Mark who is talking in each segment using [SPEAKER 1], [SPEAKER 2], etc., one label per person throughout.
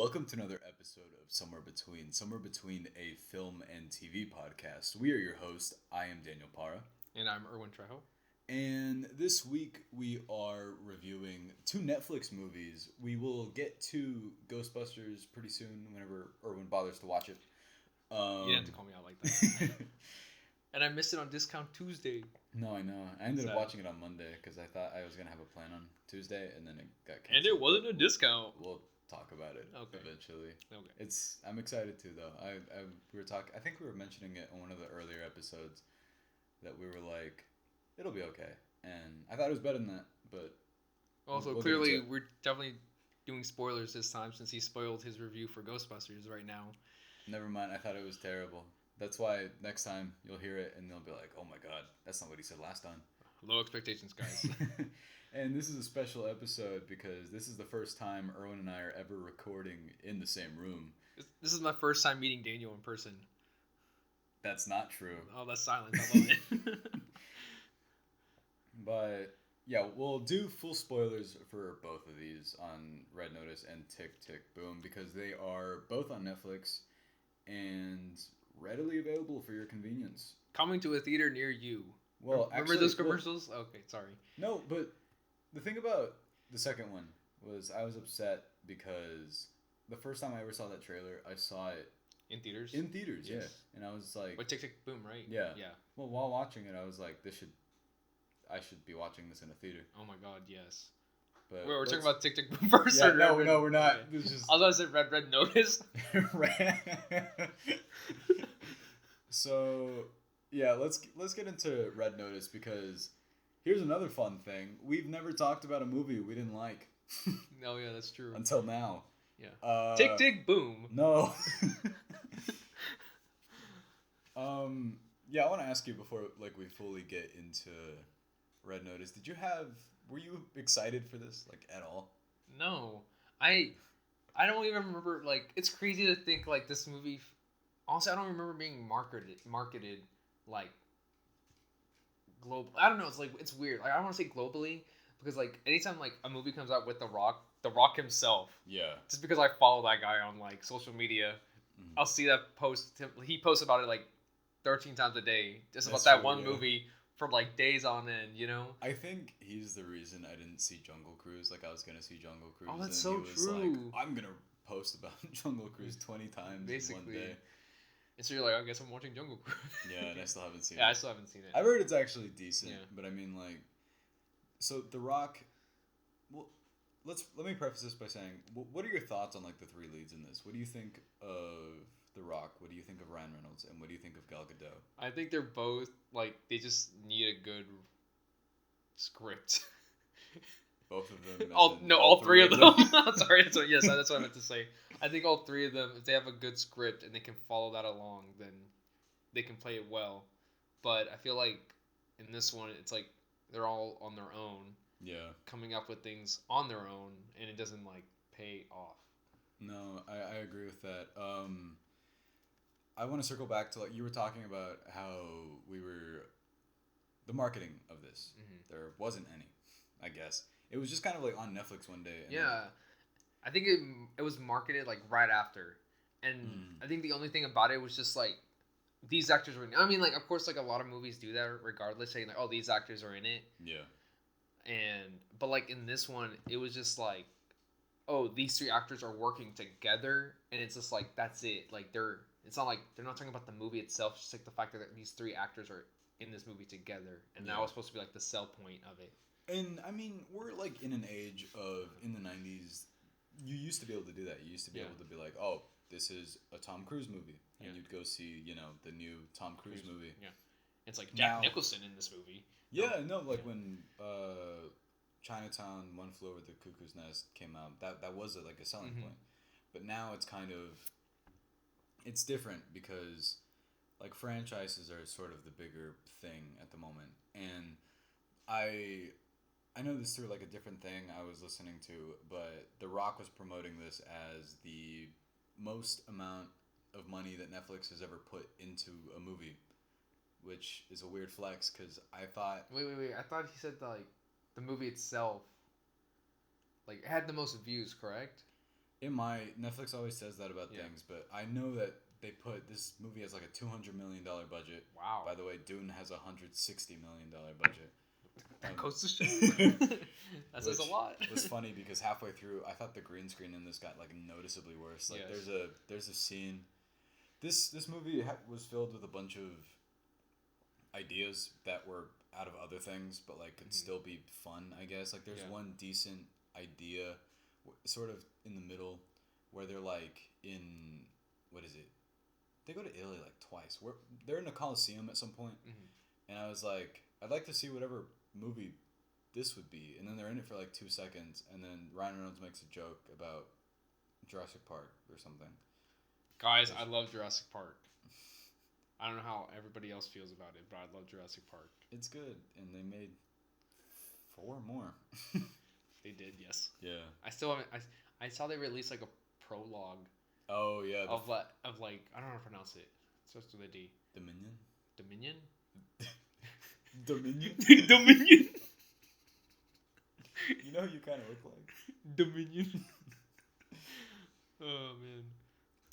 [SPEAKER 1] welcome to another episode of Somewhere Between a Film and TV podcast. We are your host. I am Daniel Para.
[SPEAKER 2] And I'm Erwin Trejo.
[SPEAKER 1] And this week we are reviewing two Netflix movies. We will get to Ghostbusters pretty soon whenever Erwin bothers to watch it.
[SPEAKER 2] You didn't have to call me out like that. And I missed it on Discount Tuesday.
[SPEAKER 1] No, I know. I ended up watching it on Monday because I thought I was going to have a plan on Tuesday and then it got canceled.
[SPEAKER 2] And it wasn't a discount.
[SPEAKER 1] We'll talk about it eventually.
[SPEAKER 2] Okay.
[SPEAKER 1] I'm excited too though. I think we were mentioning it on one of the earlier episodes that we were like, it'll be okay. And I thought it was better than that, but
[SPEAKER 2] also
[SPEAKER 1] we'll
[SPEAKER 2] clearly we're definitely doing spoilers this time since he spoiled his review for Ghostbusters right now.
[SPEAKER 1] Never mind, I thought it was terrible. That's why next time you'll hear it and they'll be like, oh my god, that's not what he said last time.
[SPEAKER 2] Low expectations, guys.
[SPEAKER 1] And this is a special episode because this is the first time Erwin and I are ever recording in the same room.
[SPEAKER 2] This is my first time meeting Daniel in person.
[SPEAKER 1] That's not true.
[SPEAKER 2] Oh, that's silence. I love it.
[SPEAKER 1] But yeah, we'll do full spoilers for both of these on Red Notice and Tick Tick Boom because they are both on Netflix and readily available for your convenience.
[SPEAKER 2] Coming to a theater near you.
[SPEAKER 1] Well,
[SPEAKER 2] remember
[SPEAKER 1] actually,
[SPEAKER 2] those commercials? Okay, sorry.
[SPEAKER 1] No, but the thing about the second one was I was upset because the first time I ever saw that trailer, I saw it
[SPEAKER 2] in theaters.
[SPEAKER 1] Yes. Yeah, and I was like,
[SPEAKER 2] "But Tick Tick Boom, right?"
[SPEAKER 1] Yeah.
[SPEAKER 2] Yeah.
[SPEAKER 1] Well, while watching it, I was like, I should be watching this in a theater.
[SPEAKER 2] Oh my god, yes.
[SPEAKER 1] But
[SPEAKER 2] wait, we're talking about Tick Tick Boom first.
[SPEAKER 1] Yeah,
[SPEAKER 2] or
[SPEAKER 1] no, we're not.
[SPEAKER 2] Okay.
[SPEAKER 1] This is...
[SPEAKER 2] I was going to say Red Notice.
[SPEAKER 1] So, yeah, let's get into Red Notice because here's another fun thing. We've never talked about a movie we didn't like.
[SPEAKER 2] Oh, yeah, that's true.
[SPEAKER 1] Until now.
[SPEAKER 2] Yeah. Tick Tick Boom.
[SPEAKER 1] No. Yeah, I want to ask you before we fully get into Red Notice. Were you excited for this at all?
[SPEAKER 2] No. I don't even remember it's crazy to think this movie. Honestly, I don't remember being marketed global. I don't know. It's weird. I don't want to say globally because anytime a movie comes out with The Rock himself.
[SPEAKER 1] Yeah.
[SPEAKER 2] Just because I follow that guy on social media, I'll see that post. He posts about it 13 times a day, just about that one movie for days on end. You know.
[SPEAKER 1] I think he's the reason I didn't see Jungle Cruise. I was gonna see Jungle Cruise.
[SPEAKER 2] Oh, that's
[SPEAKER 1] and
[SPEAKER 2] so
[SPEAKER 1] he was
[SPEAKER 2] true.
[SPEAKER 1] I'm gonna post about Jungle Cruise 20 times
[SPEAKER 2] Basically.
[SPEAKER 1] in one day.
[SPEAKER 2] And so you're I guess I'm watching Jungle Cruise.
[SPEAKER 1] Yeah, and I still haven't seen it.
[SPEAKER 2] Yeah, I still haven't seen it.
[SPEAKER 1] I've heard it's actually decent,
[SPEAKER 2] Yeah.
[SPEAKER 1] but I mean, so The Rock. Well, let me preface this by saying, what are your thoughts on the three leads in this? What do you think of The Rock? What do you think of Ryan Reynolds? And what do you think of Gal Gadot?
[SPEAKER 2] I think they're both they just need a good script.
[SPEAKER 1] Both of them.
[SPEAKER 2] All three of them. Sorry, that's what I meant to say. I think all three of them, if they have a good script and they can follow that along, then they can play it well. But I feel in this one, it's they're all on their own.
[SPEAKER 1] Yeah.
[SPEAKER 2] Coming up with things on their own, and it doesn't pay off.
[SPEAKER 1] No, I agree with that. I want to circle back to you were talking about how the marketing of this.
[SPEAKER 2] Mm-hmm.
[SPEAKER 1] There wasn't any, I guess. It was just kind of on Netflix one day. And
[SPEAKER 2] yeah. I think it was marketed right after. And I think the only thing about it was just these actors were in it. I mean of course a lot of movies do that regardless, saying oh, these actors are in it.
[SPEAKER 1] Yeah.
[SPEAKER 2] But in this one it was just oh, these three actors are working together, and it's just that's it. It's not they're not talking about the movie itself, it's just the fact that these three actors are in this movie together, and that was supposed to be the sell point of it.
[SPEAKER 1] And I mean, we're in an age of, in the 90s, you used to be able to do that. You used to be able to be oh, this is a Tom Cruise movie, and you'd go see the new Tom Cruise movie.
[SPEAKER 2] Yeah, it's Jack Nicholson in this movie.
[SPEAKER 1] Yeah, no, when Chinatown, One Flew Over the Cuckoo's Nest came out, that was a selling point. But now it's it's different because franchises are sort of the bigger thing at the moment, and I know this through a different thing I was listening to, but The Rock was promoting this as the most amount of money that Netflix has ever put into a movie, which is a weird flex because I thought...
[SPEAKER 2] Wait. I thought he said the movie itself, it had the most views, correct?
[SPEAKER 1] Netflix always says that about things, but I know that they put this movie has like a $200 million budget.
[SPEAKER 2] Wow.
[SPEAKER 1] By the way, Dune has a $160 million budget.
[SPEAKER 2] That goes to show. That says a lot.
[SPEAKER 1] It was funny because halfway through, I thought the green screen in this got like noticeably worse. Like there's a scene. This movie was filled with a bunch of ideas that were out of other things, but like could still be fun. I guess like there's one decent idea, sort of in the middle, where they're like in what is it? They go to Italy like twice. They're in a Coliseum at some point, and I was like, I'd like to see whatever movie this would be. And then they're in it for like 2 seconds, and then Ryan Reynolds makes a joke about Jurassic Park or something.
[SPEAKER 2] Guys, I love Jurassic Park. I don't know how everybody else feels about it, but I love Jurassic Park.
[SPEAKER 1] It's good, and they made 4 more.
[SPEAKER 2] They did, yes.
[SPEAKER 1] Yeah.
[SPEAKER 2] I still haven't. I saw they released like a prologue.
[SPEAKER 1] Oh yeah.
[SPEAKER 2] Of like I don't know how to pronounce it. It starts with a D.
[SPEAKER 1] Dominion.
[SPEAKER 2] Dominion.
[SPEAKER 1] Dominion.
[SPEAKER 2] Dominion.
[SPEAKER 1] You know who you kind of look like?
[SPEAKER 2] Dominion. Oh man.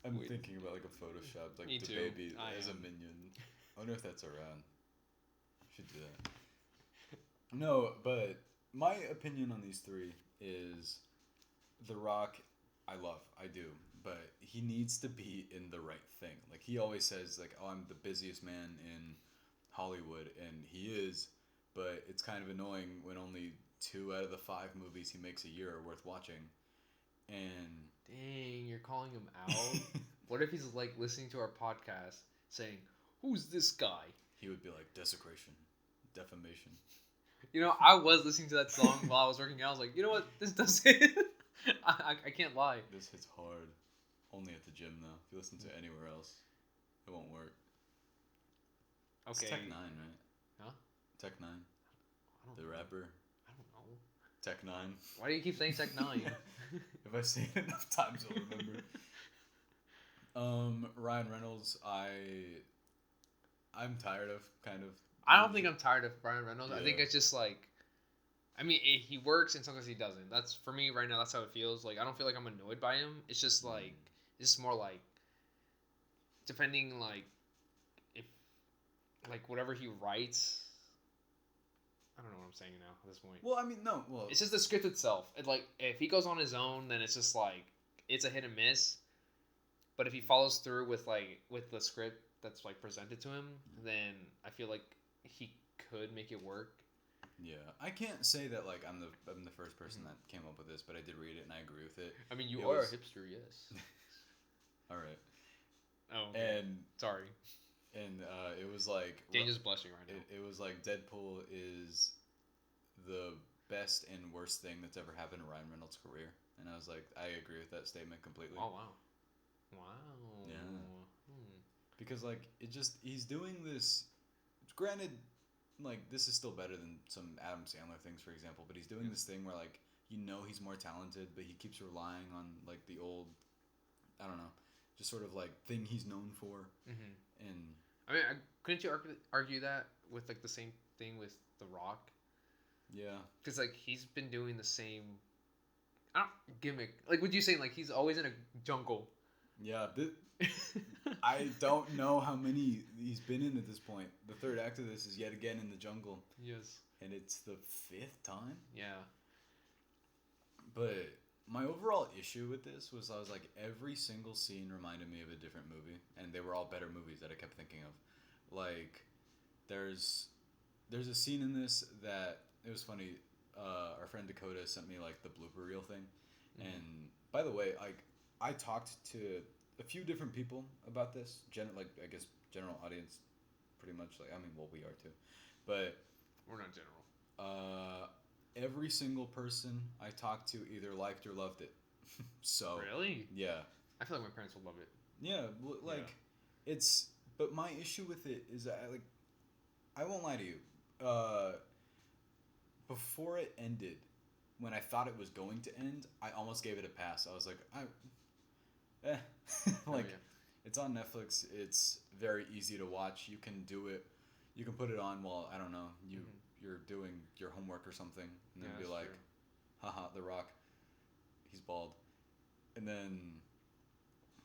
[SPEAKER 1] I'm thinking about like a Photoshop, like
[SPEAKER 2] Me
[SPEAKER 1] the
[SPEAKER 2] too.
[SPEAKER 1] baby as a minion. I wonder if that's around. Should do that. No, but my opinion on these 3 is The Rock. I do, but he needs to be in the right thing. Like he always says, like, "Oh, I'm the busiest man in Hollywood," and he is. But it's kind of annoying when only 2 out of the 5 movies he makes a year are worth watching. And
[SPEAKER 2] dang, you're calling him out? What if he's like listening to our podcast saying, "Who's this guy?"
[SPEAKER 1] He would be like, desecration, defamation.
[SPEAKER 2] You know, I was listening to that song while I was working out. I was like, you know what? This does it. I can't lie.
[SPEAKER 1] This hits hard. Only at the gym, though. If you listen to anywhere else, it won't work.
[SPEAKER 2] Okay.
[SPEAKER 1] It's Tech 9, right?
[SPEAKER 2] Huh?
[SPEAKER 1] Tech 9. The rapper.
[SPEAKER 2] I don't know.
[SPEAKER 1] Tech 9.
[SPEAKER 2] Why do you keep saying Tech 9?
[SPEAKER 1] If I say it enough times, I'll remember. Ryan Reynolds, I'm tired of, kind of.
[SPEAKER 2] I don't think I'm tired of Ryan Reynolds.
[SPEAKER 1] Yeah.
[SPEAKER 2] I think it's just like, I mean, he works and sometimes he doesn't. That's, for me right now, that's how it feels. Like, I don't feel like I'm annoyed by him. It's just like, it's just more like, depending, like, if, like, whatever he writes, I don't know what I'm saying now at this point.
[SPEAKER 1] Well, I mean, no. Well,
[SPEAKER 2] it's just the script itself. It, like, if he goes on his own, then it's just like, it's a hit and miss. But if he follows through with, like, with the script that's, like, presented to him, then I feel like he could make it work.
[SPEAKER 1] Yeah, I can't say that like I'm the first person that came up with this, but I did read it and I agree with it.
[SPEAKER 2] I mean, you are a hipster, yes.
[SPEAKER 1] All right.
[SPEAKER 2] Oh, okay.
[SPEAKER 1] And
[SPEAKER 2] sorry.
[SPEAKER 1] And it was like
[SPEAKER 2] Daniel's blushing right now.
[SPEAKER 1] It was like Deadpool is the best and worst thing that's ever happened to Ryan Reynolds' career, and I was like, I agree with that statement completely.
[SPEAKER 2] Oh wow.
[SPEAKER 1] Yeah. Because like he's doing this. Granted, like this is still better than some Adam Sandler things, for example. But he's doing this thing where like he's more talented, but he keeps relying on like the old, I don't know, just sort of like thing he's known for. Mm-hmm. And
[SPEAKER 2] I mean, couldn't you argue that with like the same thing with The Rock?
[SPEAKER 1] Yeah.
[SPEAKER 2] Because like he's been doing the same, gimmick. Like, would you say like he's always in a jungle?
[SPEAKER 1] Yeah. I don't know how many he's been in at this point. The third act of this is yet again in the jungle.
[SPEAKER 2] Yes.
[SPEAKER 1] And it's the 5th time?
[SPEAKER 2] Yeah.
[SPEAKER 1] But my overall issue with this was I was like, every single scene reminded me of a different movie. And they were all better movies that I kept thinking of. Like, there's a scene in this that, it was funny, our friend Dakota sent me like the blooper reel thing. Mm-hmm. And by the way, like, I talked to a few different people about this, I guess general audience, pretty much. Like, I mean, well, we are too, but
[SPEAKER 2] we're not general.
[SPEAKER 1] Every single person I talked to either liked or loved it. So
[SPEAKER 2] really,
[SPEAKER 1] yeah,
[SPEAKER 2] I feel like my parents would love it.
[SPEAKER 1] Yeah, like it's. But my issue with it is that I won't lie to you. Before it ended, when I thought it was going to end, I almost gave it a pass. I was like, it's on Netflix. It's very easy to watch. You can do it. You can put it on while, I don't know, you're doing your homework or something, and then be like, haha, The Rock, he's bald. And then,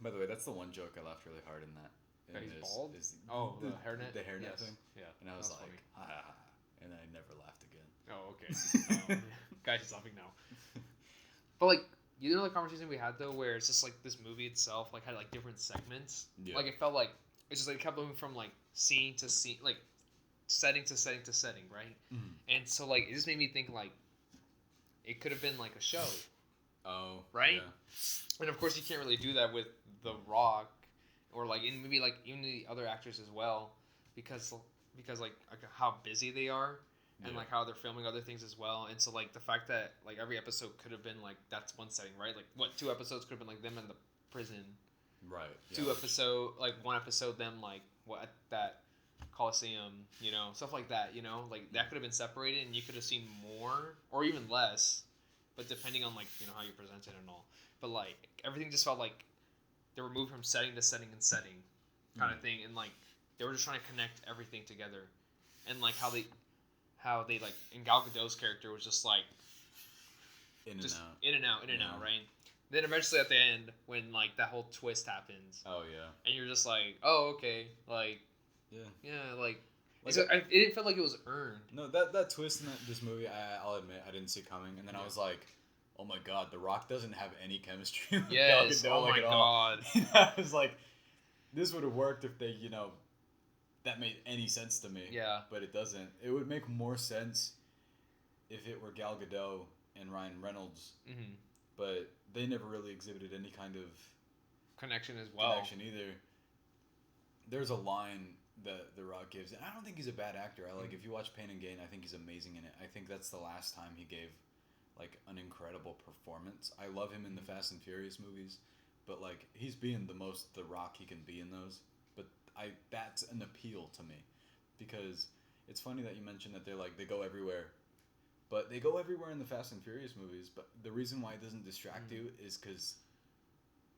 [SPEAKER 1] by the way, that's the one joke I laughed really hard in that.
[SPEAKER 2] That he's bald? The hairnet?
[SPEAKER 1] The hairnet thing?
[SPEAKER 2] Yeah.
[SPEAKER 1] And I was like,
[SPEAKER 2] funny.
[SPEAKER 1] ha ha ha. And I never laughed again.
[SPEAKER 2] Oh, okay. Guys, he's laughing now. But, like, you know the conversation we had, though, where it's just, like, this movie itself, like, had, like, different segments?
[SPEAKER 1] Yeah.
[SPEAKER 2] Like, it felt like, it's just, like, it kept moving from, like, scene to scene, like, setting to setting to setting, right?
[SPEAKER 1] Mm-hmm.
[SPEAKER 2] And so, like, it just made me think, like, it could have been, like, a show.
[SPEAKER 1] Oh.
[SPEAKER 2] Right?
[SPEAKER 1] Yeah.
[SPEAKER 2] And, of course, you can't really do that with The Rock, or, like, in maybe, like, even the other actors as well, because like, how busy they are. And, like, how they're filming other things as well. And so, like, the fact that, like, every episode could have been, like, that's one setting, right? Like, what, 2 episodes could have been, like, them in the prison.
[SPEAKER 1] Right.
[SPEAKER 2] Yeah. 1 episode, them, like, what, at that Coliseum, you know? Stuff like that, you know? Like, that could have been separated, and you could have seen more, or even less. But depending on, like, you know, how you present it and all. But, like, everything just felt like they were moved from setting to setting and setting kind of thing. And, like, they were just trying to connect everything together. And, like, how they like in Gal Gadot's character was just like
[SPEAKER 1] in and
[SPEAKER 2] out, right? Then eventually at the end, when like that whole twist happens,
[SPEAKER 1] oh yeah,
[SPEAKER 2] and you're just like, oh okay, like like it didn't feel like it was earned.
[SPEAKER 1] No, that twist in this movie, I'll admit I didn't see coming, and then I was like, oh my god, The Rock doesn't have any chemistry with Gal Gadot,
[SPEAKER 2] oh my god.
[SPEAKER 1] I was like, this would have worked if they, you know, that made any sense to me.
[SPEAKER 2] Yeah.
[SPEAKER 1] But it doesn't. It would make more sense if it were Gal Gadot and Ryan Reynolds. Mm-hmm. But they never really exhibited any kind of
[SPEAKER 2] connection as well.
[SPEAKER 1] Either. There's a line that The Rock gives, and I don't think he's a bad actor. If you watch Pain and Gain, I think he's amazing in it. I think that's the last time he gave like an incredible performance. I love him in the Fast and Furious movies, but like he's being the most The Rock he can be in those. That's an appeal to me, because it's funny that you mentioned that they go everywhere, but they go everywhere in the Fast and Furious movies. But the reason why it doesn't distract you is because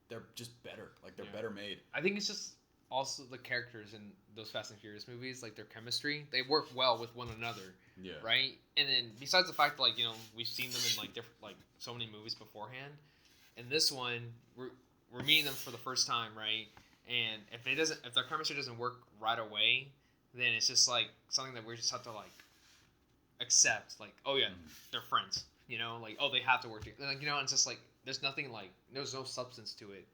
[SPEAKER 1] they're just better. Like they're better made.
[SPEAKER 2] I think it's just also the characters in those Fast and Furious movies, like their chemistry, they work well with one another.
[SPEAKER 1] Yeah. Right.
[SPEAKER 2] And then besides the fact that, like, you know, we've seen them in like different, like so many movies beforehand, in this one we're meeting them for the first time, right? And if their chemistry doesn't work right away, then it's just like something that we just have to like accept. Like, oh yeah, they're friends. You know, like, oh, they have to work together. Like, you know, it's just like there's nothing, like there's no substance to it,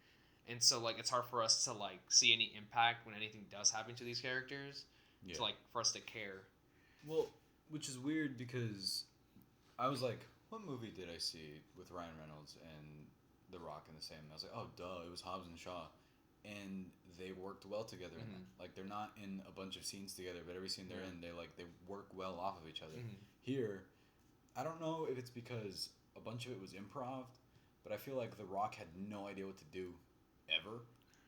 [SPEAKER 2] and so like it's hard for us to like see any impact when anything does happen to these characters. Yeah. To like for us to care.
[SPEAKER 1] Well, which is weird because I was like, what movie did I see with Ryan Reynolds and The Rock in the same? And I was like, oh duh, it was Hobbs and Shaw. And they worked well together in that. Like they're not in a bunch of scenes together, but every scene they're in, they work well off of each other. Here, I don't know if it's because a bunch of it was improv, but I feel like The Rock had no idea what to do, ever.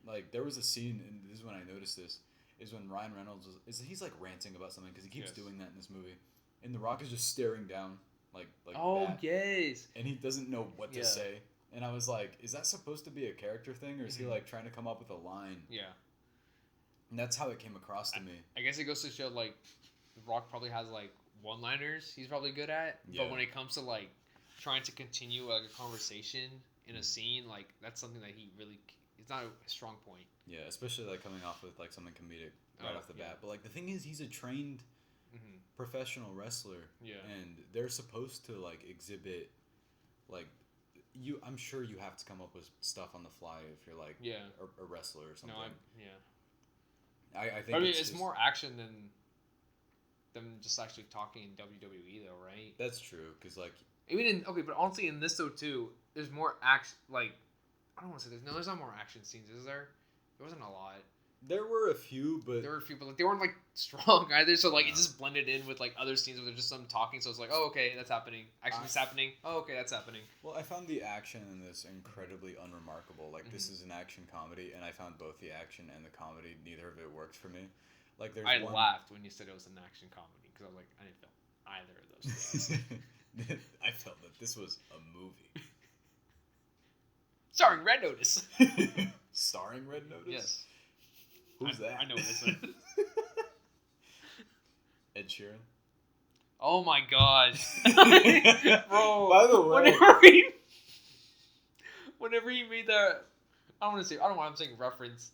[SPEAKER 1] Like there was a scene, and this is when I noticed this, is when Ryan Reynolds he's like ranting about something because he keeps doing that in this movie, and The Rock is just staring down like
[SPEAKER 2] oh
[SPEAKER 1] that,
[SPEAKER 2] yes,
[SPEAKER 1] and he doesn't know what to say. And I was like, is that supposed to be a character thing, or is he like trying to come up with a line? Yeah. And that's how it came across to me.
[SPEAKER 2] I guess it goes to show like The Rock probably has like one-liners he's probably good at, but when it comes to like trying to continue like a conversation in a scene, like that's something that it's not a strong point.
[SPEAKER 1] Yeah, especially like coming off with like something comedic right off the bat. But like the thing is, he's a trained professional wrestler. Yeah. And they're supposed to like exhibit like. I'm sure you have to come up with stuff on the fly if you're like a wrestler or something. No, I think. I mean,
[SPEAKER 2] it's more action than them just actually talking in WWE, though, right?
[SPEAKER 1] That's true, because like
[SPEAKER 2] even but honestly, in this though too, there's more action. Like I don't want to say there's not more action scenes, is there? There wasn't a lot.
[SPEAKER 1] There were a few, but
[SPEAKER 2] like they weren't like strong either. So like it just blended in with like other scenes where there's just some talking. So it's like, oh okay, that's happening. Action's happening. Oh okay, that's happening.
[SPEAKER 1] Well, I found the action in this incredibly unremarkable. Like this is an action comedy, and I found both the action and the comedy. Neither of it worked for me. Like
[SPEAKER 2] I laughed when you said it was an action comedy because I was like, I didn't feel either of those things.
[SPEAKER 1] I felt that this was a movie.
[SPEAKER 2] Starring Red Notice.
[SPEAKER 1] Starring Red Notice?
[SPEAKER 2] Yes.
[SPEAKER 1] Who's that?
[SPEAKER 2] I know this one.
[SPEAKER 1] Ed Sheeran?
[SPEAKER 2] Oh my gosh. Bro.
[SPEAKER 1] By the way.
[SPEAKER 2] Whenever he made that, I don't want to say. I don't know why I'm saying reference.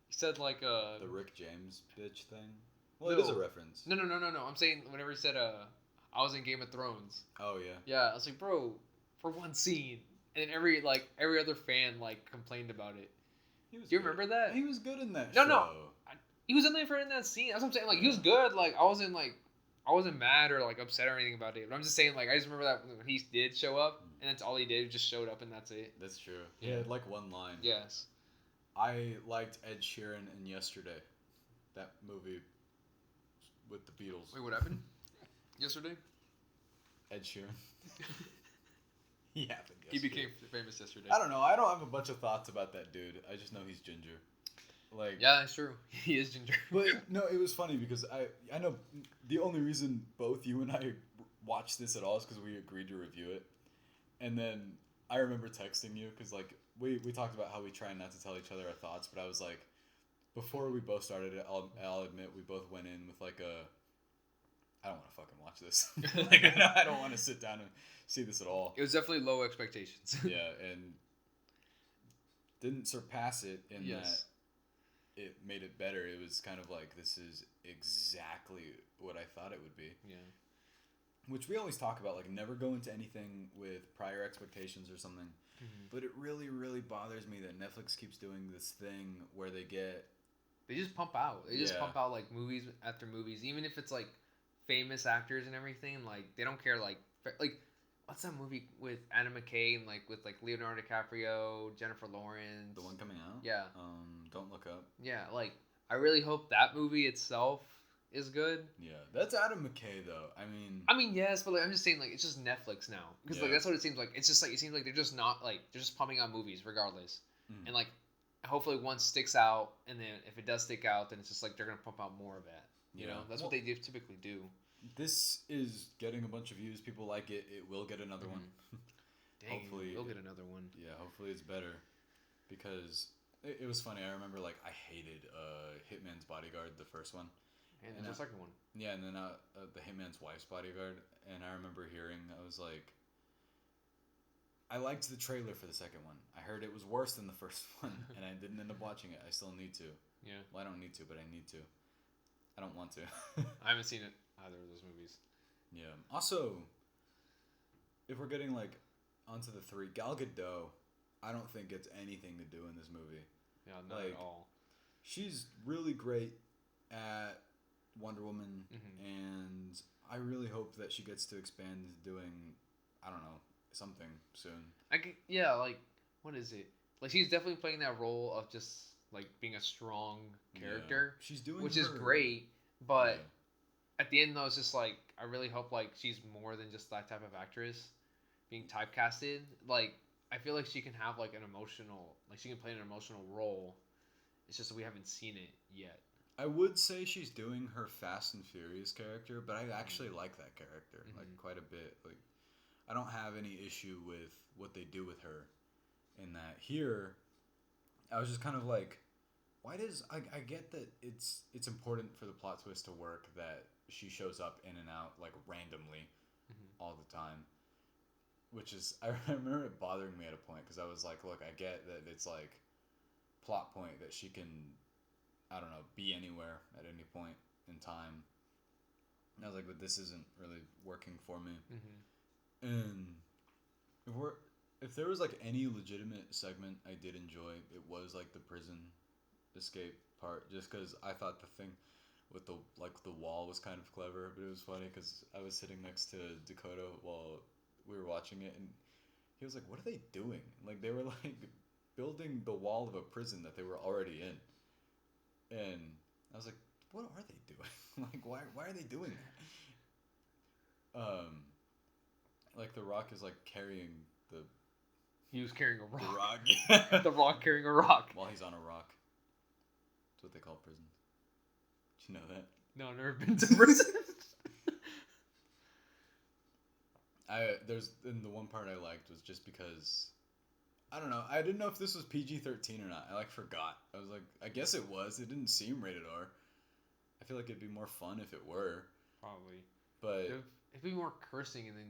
[SPEAKER 2] He said like
[SPEAKER 1] The Rick James bitch thing. Well, it is a reference.
[SPEAKER 2] No. I'm saying whenever he said I was in Game of Thrones.
[SPEAKER 1] Oh yeah.
[SPEAKER 2] Yeah, I was like, bro, for one scene, and then every other fan like complained about it. Do you remember that?
[SPEAKER 1] He was good in that
[SPEAKER 2] No,
[SPEAKER 1] show.
[SPEAKER 2] no. He was in there for in that scene. That's what I'm saying. Like he was good. Like I wasn't mad or like upset or anything about it. But I'm just saying like I just remember that when he did show up, and that's all he did. He just showed up and that's it.
[SPEAKER 1] That's true. He had like one line.
[SPEAKER 2] Yes.
[SPEAKER 1] I liked Ed Sheeran in Yesterday, that movie with the Beatles.
[SPEAKER 2] Wait, what happened? Yesterday?
[SPEAKER 1] Ed Sheeran. He happened yesterday.
[SPEAKER 2] He became famous yesterday.
[SPEAKER 1] I don't know. I don't have a bunch of thoughts about that dude. I just know he's ginger. Like
[SPEAKER 2] yeah, that's true. He is ginger.
[SPEAKER 1] But no, it was funny because I know the only reason both you and I watched this at all is because we agreed to review it, and then I remember texting you because like we talked about how we try not to tell each other our thoughts, but I was like, before we both started it, I'll admit we both went in with like I don't want to fucking watch this. Like I don't want to sit down and see this at all.
[SPEAKER 2] It was definitely low expectations.
[SPEAKER 1] Yeah, and didn't surpass it in that it made it better. It was kind of like, this is exactly what I thought it would be.
[SPEAKER 2] Yeah.
[SPEAKER 1] Which we always talk about, like never go into anything with prior expectations or something. Mm-hmm. But it really, really bothers me that Netflix keeps doing this thing where they
[SPEAKER 2] just pump out. They just pump out like movies after movies, even if it's like famous actors and everything. Like they don't care. Like what's that movie with Adam McKay and with Leonardo DiCaprio, Jennifer Lawrence?
[SPEAKER 1] The one coming out?
[SPEAKER 2] Yeah.
[SPEAKER 1] Don't Look Up.
[SPEAKER 2] Yeah, like I really hope that movie itself is good.
[SPEAKER 1] Yeah, that's Adam McKay though. I
[SPEAKER 2] mean yes, but I'm just saying it's just Netflix now because that's what it seems like. It's just it seems like they're just not they're just pumping out movies regardless, and hopefully one sticks out, and then if it does stick out, then it's just they're gonna pump out more of it. You know, that's what they typically do.
[SPEAKER 1] This is getting a bunch of views. People like it. It will get another one.
[SPEAKER 2] Dang, hopefully we'll get another one.
[SPEAKER 1] Yeah, hopefully it's better, because it was funny. I remember I hated Hitman's Bodyguard, the first one.
[SPEAKER 2] And the second one.
[SPEAKER 1] Yeah, and then the Hitman's Wife's Bodyguard. And I remember hearing, I was like, I liked the trailer for the second one. I heard it was worse than the first one, and I didn't end up watching it. I still need to.
[SPEAKER 2] Yeah.
[SPEAKER 1] Well, I don't need to, but I need to. I don't want to.
[SPEAKER 2] I haven't seen it, either of those movies.
[SPEAKER 1] Yeah. Also, if we're getting onto the three, Gal Gadot, I don't think gets anything to do in this movie.
[SPEAKER 2] Yeah, not at all.
[SPEAKER 1] She's really great at Wonder Woman, and I really hope that she gets to expand into doing, I don't know, something soon.
[SPEAKER 2] What is it? She's definitely playing that role of just being a strong character.
[SPEAKER 1] Yeah. She's doing,
[SPEAKER 2] which is great, but at the end though, it's just I really hope she's more than just that type of actress being typecasted. I feel like she can have an emotional, she can play an emotional role. It's just that we haven't seen it yet.
[SPEAKER 1] I would say she's doing her Fast and Furious character, but I actually like that character quite a bit. I don't have any issue with what they do with her in that. Here, I was just kind of why does I get that it's important for the plot twist to work that she shows up in and out randomly all the time, which is I remember it bothering me at a point because I was like, look, I get that it's plot point that she can, I don't know, be anywhere at any point in time. And I was like, but this isn't really working for me. And if there was any legitimate segment I did enjoy, it was the prison escape part, just because I thought the thing with the wall was kind of clever. But it was funny because I was sitting next to Dakota while we were watching it, and he was like, what are they doing? They were building the wall of a prison that they were already in. And I was like, what are they doing? Why are they doing that? The Rock is carrying the...
[SPEAKER 2] He was carrying a rock.
[SPEAKER 1] The Rock, yeah.
[SPEAKER 2] The Rock carrying a rock.
[SPEAKER 1] While he's on a rock. That's what they call prisons. Did you know that?
[SPEAKER 2] No, I've never been to prison.
[SPEAKER 1] And the one part I liked was just because... I don't know. I didn't know if this was PG-13 or not. I forgot. I was like, I guess it was. It didn't seem rated R. I feel like it'd be more fun if it were.
[SPEAKER 2] Probably.
[SPEAKER 1] But
[SPEAKER 2] it'd be more cursing, and then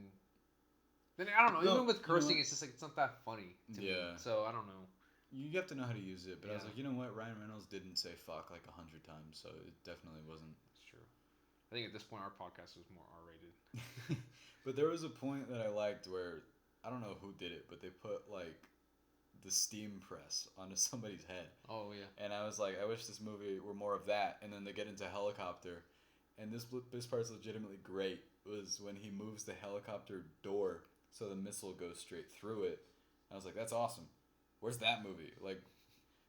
[SPEAKER 2] Then I don't know.
[SPEAKER 1] No,
[SPEAKER 2] Even with
[SPEAKER 1] you know
[SPEAKER 2] cursing,
[SPEAKER 1] what?
[SPEAKER 2] it's just like it's not that funny to me.
[SPEAKER 1] Yeah.
[SPEAKER 2] So I don't know.
[SPEAKER 1] You have to know how to use it, but I was
[SPEAKER 2] Yeah.
[SPEAKER 1] like, you know what? Ryan Reynolds didn't say fuck like 100 times, so it definitely wasn't.
[SPEAKER 2] It's true. I think at this point our podcast was more R-rated.
[SPEAKER 1] But there was a point that I liked where I don't know who did it, but they put like the steam press onto somebody's head,
[SPEAKER 2] Oh yeah.
[SPEAKER 1] and I was like, I wish this movie were more of that. And then they get into helicopter, and this part's legitimately great. Was when he moves the helicopter door so the missile goes straight through it. I was like, that's awesome. Where's that movie? Like,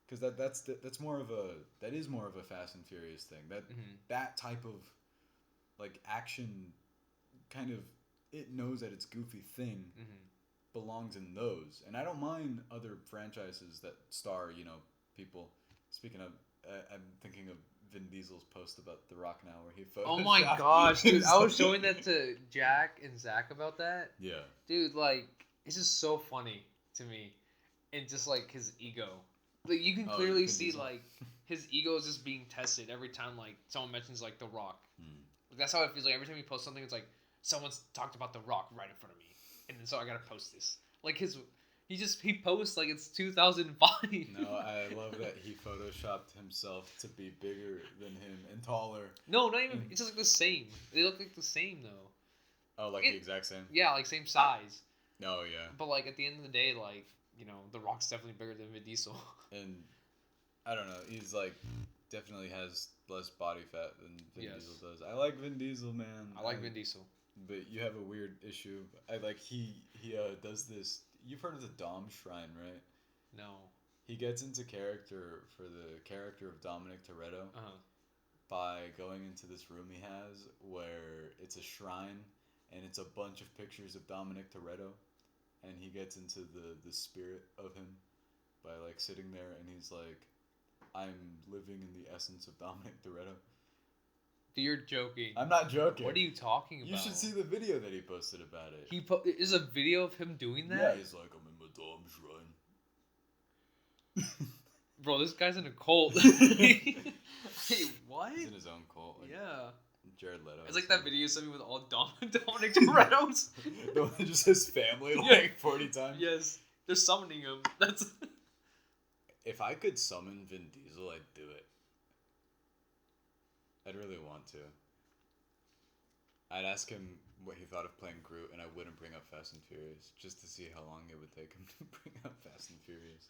[SPEAKER 1] because that's more of a that is more of a Fast and Furious thing. That type of like action kind of it knows that it's goofy thing belongs in those. And I don't mind other franchises that star people. Speaking of, I'm thinking of Vin Diesel's post about The Rock now, where he photoshopped.
[SPEAKER 2] Oh my gosh, dude! I was showing that to Jack and Zach about that.
[SPEAKER 1] Yeah.
[SPEAKER 2] Dude, like it's just so funny to me, and just like his ego. Like you can clearly
[SPEAKER 1] Vin
[SPEAKER 2] see
[SPEAKER 1] Diesel.
[SPEAKER 2] like his ego is just being tested every time like someone mentions like The Rock.
[SPEAKER 1] Hmm.
[SPEAKER 2] Like, that's how it feels. Like every time he posts something, it's like someone's talked about The Rock right in front of me, and then so I gotta post this. Like he posts like it's 2005.
[SPEAKER 1] No, I love that he photoshopped himself to be bigger than him and taller.
[SPEAKER 2] No, not even. It's just like the same. They look like the same though.
[SPEAKER 1] Oh, like the exact same?
[SPEAKER 2] Yeah, like same size.
[SPEAKER 1] Oh, yeah.
[SPEAKER 2] But like at the end of the day, like The Rock's definitely bigger than Vin Diesel.
[SPEAKER 1] And I don't know. He's like definitely has less body fat than Vin
[SPEAKER 2] Yes.
[SPEAKER 1] Diesel does. I like Vin Diesel, man.
[SPEAKER 2] I like Vin Diesel.
[SPEAKER 1] But you have a weird issue. I like he does this. You've heard of the Dom Shrine, right?
[SPEAKER 2] No.
[SPEAKER 1] He gets into character for the character of Dominic Toretto by going into this room he has where it's a shrine and it's a bunch of pictures of Dominic Toretto, and he gets into the spirit of him by like sitting there, and he's like, I'm living in the essence of Dominic Toretto.
[SPEAKER 2] Dude, you're joking.
[SPEAKER 1] I'm not joking.
[SPEAKER 2] What are you talking about?
[SPEAKER 1] You should see the video that he posted about it.
[SPEAKER 2] Is a video of him doing that?
[SPEAKER 1] Yeah, he's like, I'm in my Dom shrine.
[SPEAKER 2] Bro, this guy's in a cult. Hey, what?
[SPEAKER 1] He's in his own cult. Like
[SPEAKER 2] Yeah.
[SPEAKER 1] Jared Leto.
[SPEAKER 2] It's like that video of me with all Dominic Toretto's.
[SPEAKER 1] The one that just his family like
[SPEAKER 2] Yeah.
[SPEAKER 1] 40 times.
[SPEAKER 2] Yes. They're summoning him. That's.
[SPEAKER 1] If I could summon Vin Diesel, I'd do it. I'd really want to. I'd ask him what he thought of playing Groot, and I wouldn't bring up Fast and Furious, just to see how long it would take him to bring up Fast and Furious.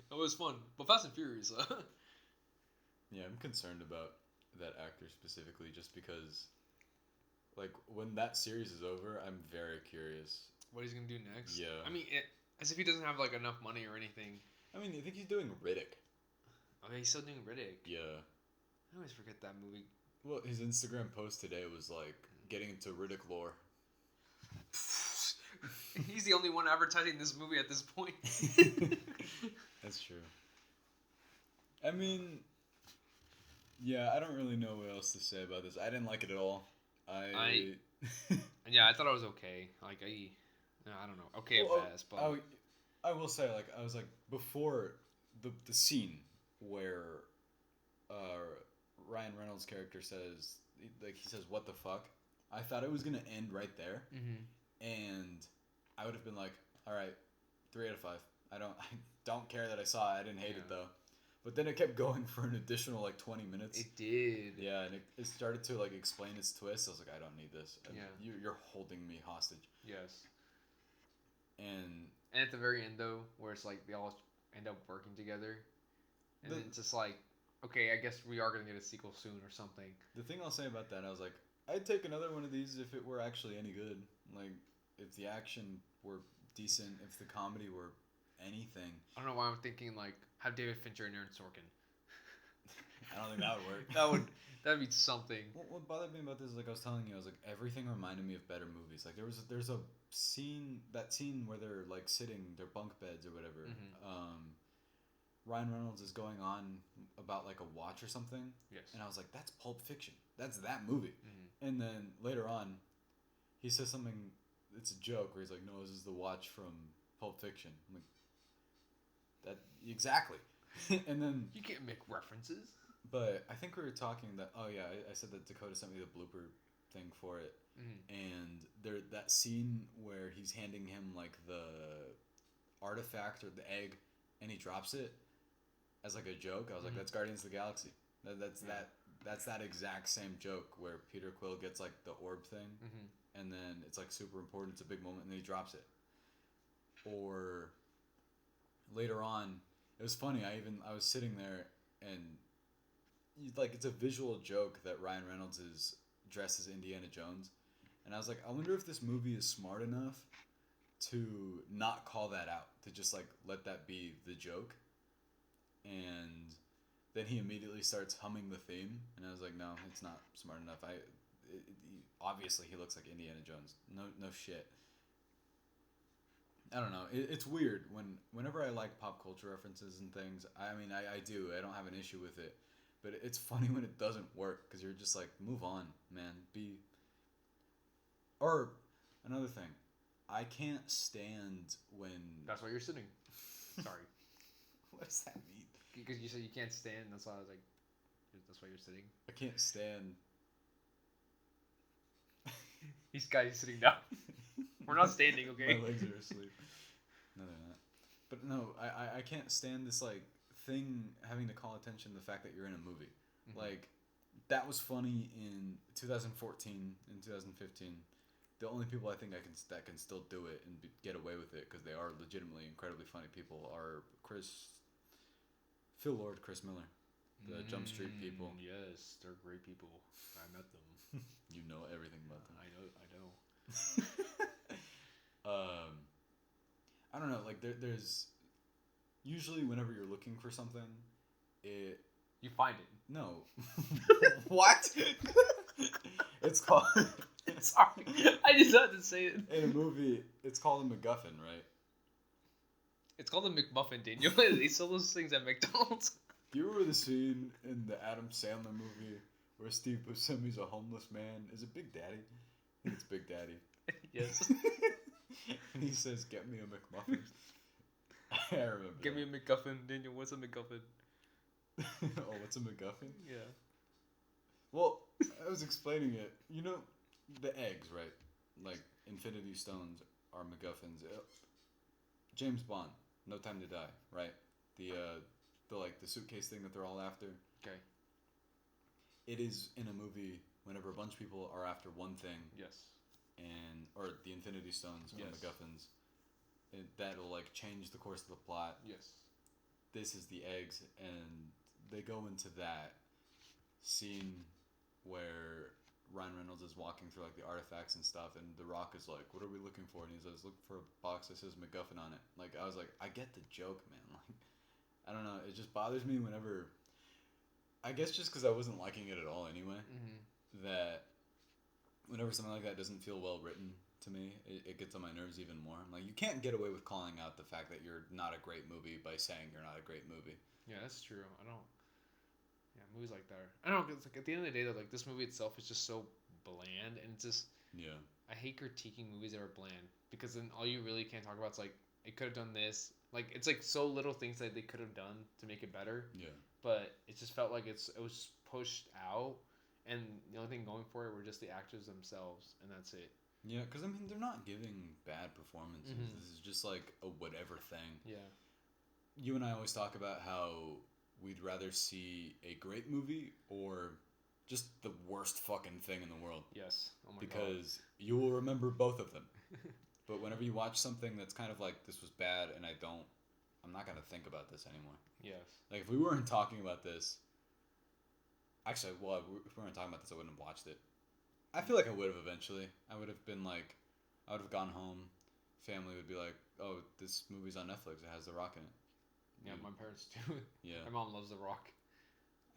[SPEAKER 2] It was fun. But Fast and Furious.
[SPEAKER 1] Yeah, I'm concerned about that actor specifically, just because, like, when that series is over, I'm very curious.
[SPEAKER 2] What he's gonna do next?
[SPEAKER 1] Yeah.
[SPEAKER 2] I mean, as if he doesn't have like enough money or anything.
[SPEAKER 1] I mean, you think he's doing Riddick?
[SPEAKER 2] Okay, he's still doing Riddick.
[SPEAKER 1] Yeah.
[SPEAKER 2] I always forget that movie.
[SPEAKER 1] Well, his Instagram post today was like getting into Riddick lore.
[SPEAKER 2] He's the only one advertising this movie at this point.
[SPEAKER 1] That's true. I mean, yeah, I don't really know what else to say about this. I didn't like it at all.
[SPEAKER 2] Yeah, I thought it was okay. Like I don't know. Okay at best, but
[SPEAKER 1] I will say, like, I was like, before the scene where Ryan Reynolds' character says, like, he says, what the fuck? I thought it was going to end right there. And I would have been like, all right, 3 out of 5. I don't care that I saw it. I didn't hate it, though. But then it kept going for an additional, like, 20 minutes.
[SPEAKER 2] It did.
[SPEAKER 1] Yeah, and it started to, like, explain its twist. I was like, I don't need this.
[SPEAKER 2] Yeah.
[SPEAKER 1] You're holding me hostage.
[SPEAKER 2] Yes.
[SPEAKER 1] And
[SPEAKER 2] at the very end, though, where it's like they all end up working together, and then it's just like, okay, I guess we are gonna get a sequel soon or something.
[SPEAKER 1] The thing I'll say about that, I was like, I'd take another one of these if it were actually any good. Like, if the action were decent, if the comedy were anything.
[SPEAKER 2] I don't know why I'm thinking like have David Fincher and Aaron Sorkin.
[SPEAKER 1] I don't think that would work.
[SPEAKER 2] That'd be something.
[SPEAKER 1] What bothered me about this is, like I was telling you, I was like, everything reminded me of better movies. Like there's a scene where they're like sitting their bunk beds or whatever. Ryan Reynolds is going on about like a watch or something.
[SPEAKER 2] Yes. And
[SPEAKER 1] I was like, that's Pulp Fiction. That's that movie. And then later on, he says something. It's a joke where he's like, no, this is the watch from Pulp Fiction. I'm like, that exactly. And then
[SPEAKER 2] you can't make references.
[SPEAKER 1] But I think we were talking that. Oh yeah, I said that Dakota sent me the blooper thing for it.
[SPEAKER 2] Mm-hmm.
[SPEAKER 1] And that scene where he's handing him like the artifact or the egg, and he drops it as like a joke. I was like, that's Guardians of the Galaxy. That's that exact same joke where Peter Quill gets like the orb thing, and then it's like super important. It's a big moment, and then he drops it. Or later on, it was funny. I was sitting there, and like it's a visual joke that Ryan Reynolds is dressed as Indiana Jones, and I was like, I wonder if this movie is smart enough to not call that out, to just like let that be the joke. And then he immediately starts humming the theme, and I was like, no, it's not smart enough. Obviously he looks like Indiana Jones. No shit. I don't know. It's weird whenever I like pop culture references and things. I mean, I do. I don't have an issue with it, but it's funny when it doesn't work because you're just like, move on, man. Or another thing, I can't stand when.
[SPEAKER 2] That's why you're sitting. Sorry.
[SPEAKER 1] What does that mean?
[SPEAKER 2] Because you said you can't stand. That's why I was like, that's why you're sitting.
[SPEAKER 1] I can't stand.
[SPEAKER 2] These guys sitting down. We're not standing, okay?
[SPEAKER 1] My legs are asleep. No, they're not. But no, I can't stand this like thing having to call attention to the fact that you're in a movie. Mm-hmm. Like, that was funny in 2014 and 2015. The only people I think that can still do it and get away with it, because they are legitimately incredibly funny people, are Phil Lord, Chris Miller, the Jump Street people.
[SPEAKER 2] Yes, they're great people. I met them.
[SPEAKER 1] You know everything about them.
[SPEAKER 2] I know.
[SPEAKER 1] I don't know. Like there's usually whenever you're looking for something,
[SPEAKER 2] you find it.
[SPEAKER 1] No. What? It's called.
[SPEAKER 2] Sorry, I just had to say it.
[SPEAKER 1] In a movie, it's called a MacGuffin, right?
[SPEAKER 2] It's called a McMuffin, Daniel. They sell those things at McDonald's.
[SPEAKER 1] Do you remember the scene in the Adam Sandler movie where Steve Buscemi's a homeless man? Is it Big Daddy? I think it's Big Daddy.
[SPEAKER 2] Yes.
[SPEAKER 1] And he says, "Get me a McMuffin." I remember.
[SPEAKER 2] Get me a McGuffin, Daniel. What's a McGuffin?
[SPEAKER 1] Oh, what's a McGuffin?
[SPEAKER 2] Yeah.
[SPEAKER 1] Well, I was explaining it. You know, the eggs, right? Like Infinity Stones are MacGuffins. James Bond, No Time to Die, right? The like the suitcase thing that they're all after.
[SPEAKER 2] Okay.
[SPEAKER 1] It is in a movie whenever a bunch of people are after one thing.
[SPEAKER 2] Yes.
[SPEAKER 1] Or the Infinity Stones or
[SPEAKER 2] yes.
[SPEAKER 1] MacGuffins. That'll like change the course of the plot.
[SPEAKER 2] Yes.
[SPEAKER 1] This is the eggs, and they go into that scene where Ryan Reynolds is walking through like the artifacts and stuff, and The Rock is like, "What are we looking for?" And he says, "Look for a box that says MacGuffin on it." Like, I was like, I get the joke, man. Like, I don't know. It just bothers me whenever. I guess just because I wasn't liking it at all anyway.
[SPEAKER 2] Mm-hmm.
[SPEAKER 1] That whenever something like that doesn't feel well written to me, it gets on my nerves even more. I'm like, you can't get away with calling out the fact that you're not a great movie by saying you're not a great movie.
[SPEAKER 2] Yeah, that's true. Yeah, movies like that. I don't know. It's like at the end of the day, though, like this movie itself is just so bland, and it's just.
[SPEAKER 1] Yeah.
[SPEAKER 2] I hate critiquing movies that are bland, because then all you really can talk about is like, it could have done this. Like, it's like so little things that they could have done to make it better.
[SPEAKER 1] Yeah.
[SPEAKER 2] But it just felt like it was pushed out, and the only thing going for it were just the actors themselves, and that's it.
[SPEAKER 1] Yeah, because I mean, they're not giving bad performances. Mm-hmm. This is just like a whatever thing.
[SPEAKER 2] Yeah.
[SPEAKER 1] You and I always talk about how we'd rather see a great movie or just the worst fucking thing in the world.
[SPEAKER 2] Yes. Oh my God.
[SPEAKER 1] Because you will remember both of them. But whenever you watch something that's kind of like, this was bad, and I'm not going to think about this anymore.
[SPEAKER 2] Yes.
[SPEAKER 1] Like, if we weren't talking about this, actually, well, if we weren't talking about this, I wouldn't have watched it. I feel like I would have eventually. I would have been like, I would have gone home. Family would be like, "Oh, this movie's on Netflix. It has The Rock in it."
[SPEAKER 2] Yeah, my parents do.
[SPEAKER 1] Yeah.
[SPEAKER 2] My mom loves The Rock.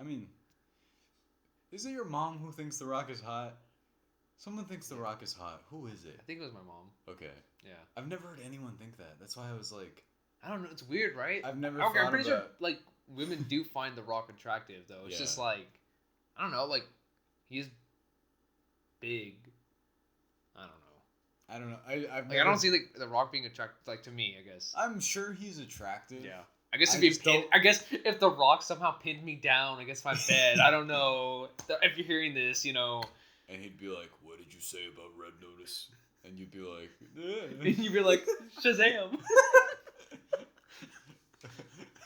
[SPEAKER 1] I mean, is it your mom who thinks The Rock is hot? Someone thinks The Rock is hot. Who is it?
[SPEAKER 2] I think it was my mom.
[SPEAKER 1] Okay.
[SPEAKER 2] Yeah.
[SPEAKER 1] I've never heard anyone think that. That's why I was like,
[SPEAKER 2] I don't know. It's weird, right?
[SPEAKER 1] I've never.
[SPEAKER 2] Okay, I'm pretty sure like women do find The Rock attractive though. It's just like, I don't know, like he's big. I don't know.
[SPEAKER 1] I
[SPEAKER 2] don't see like The Rock being attractive, like, to me, I guess.
[SPEAKER 1] I'm sure he's attractive.
[SPEAKER 2] Yeah. I guess if The Rock somehow pinned me down against my bed, I don't know if you're hearing this, you know.
[SPEAKER 1] And he'd be like, "What did you say about Red Notice? And you'd be like, yeah.
[SPEAKER 2] And you'd be like, Shazam.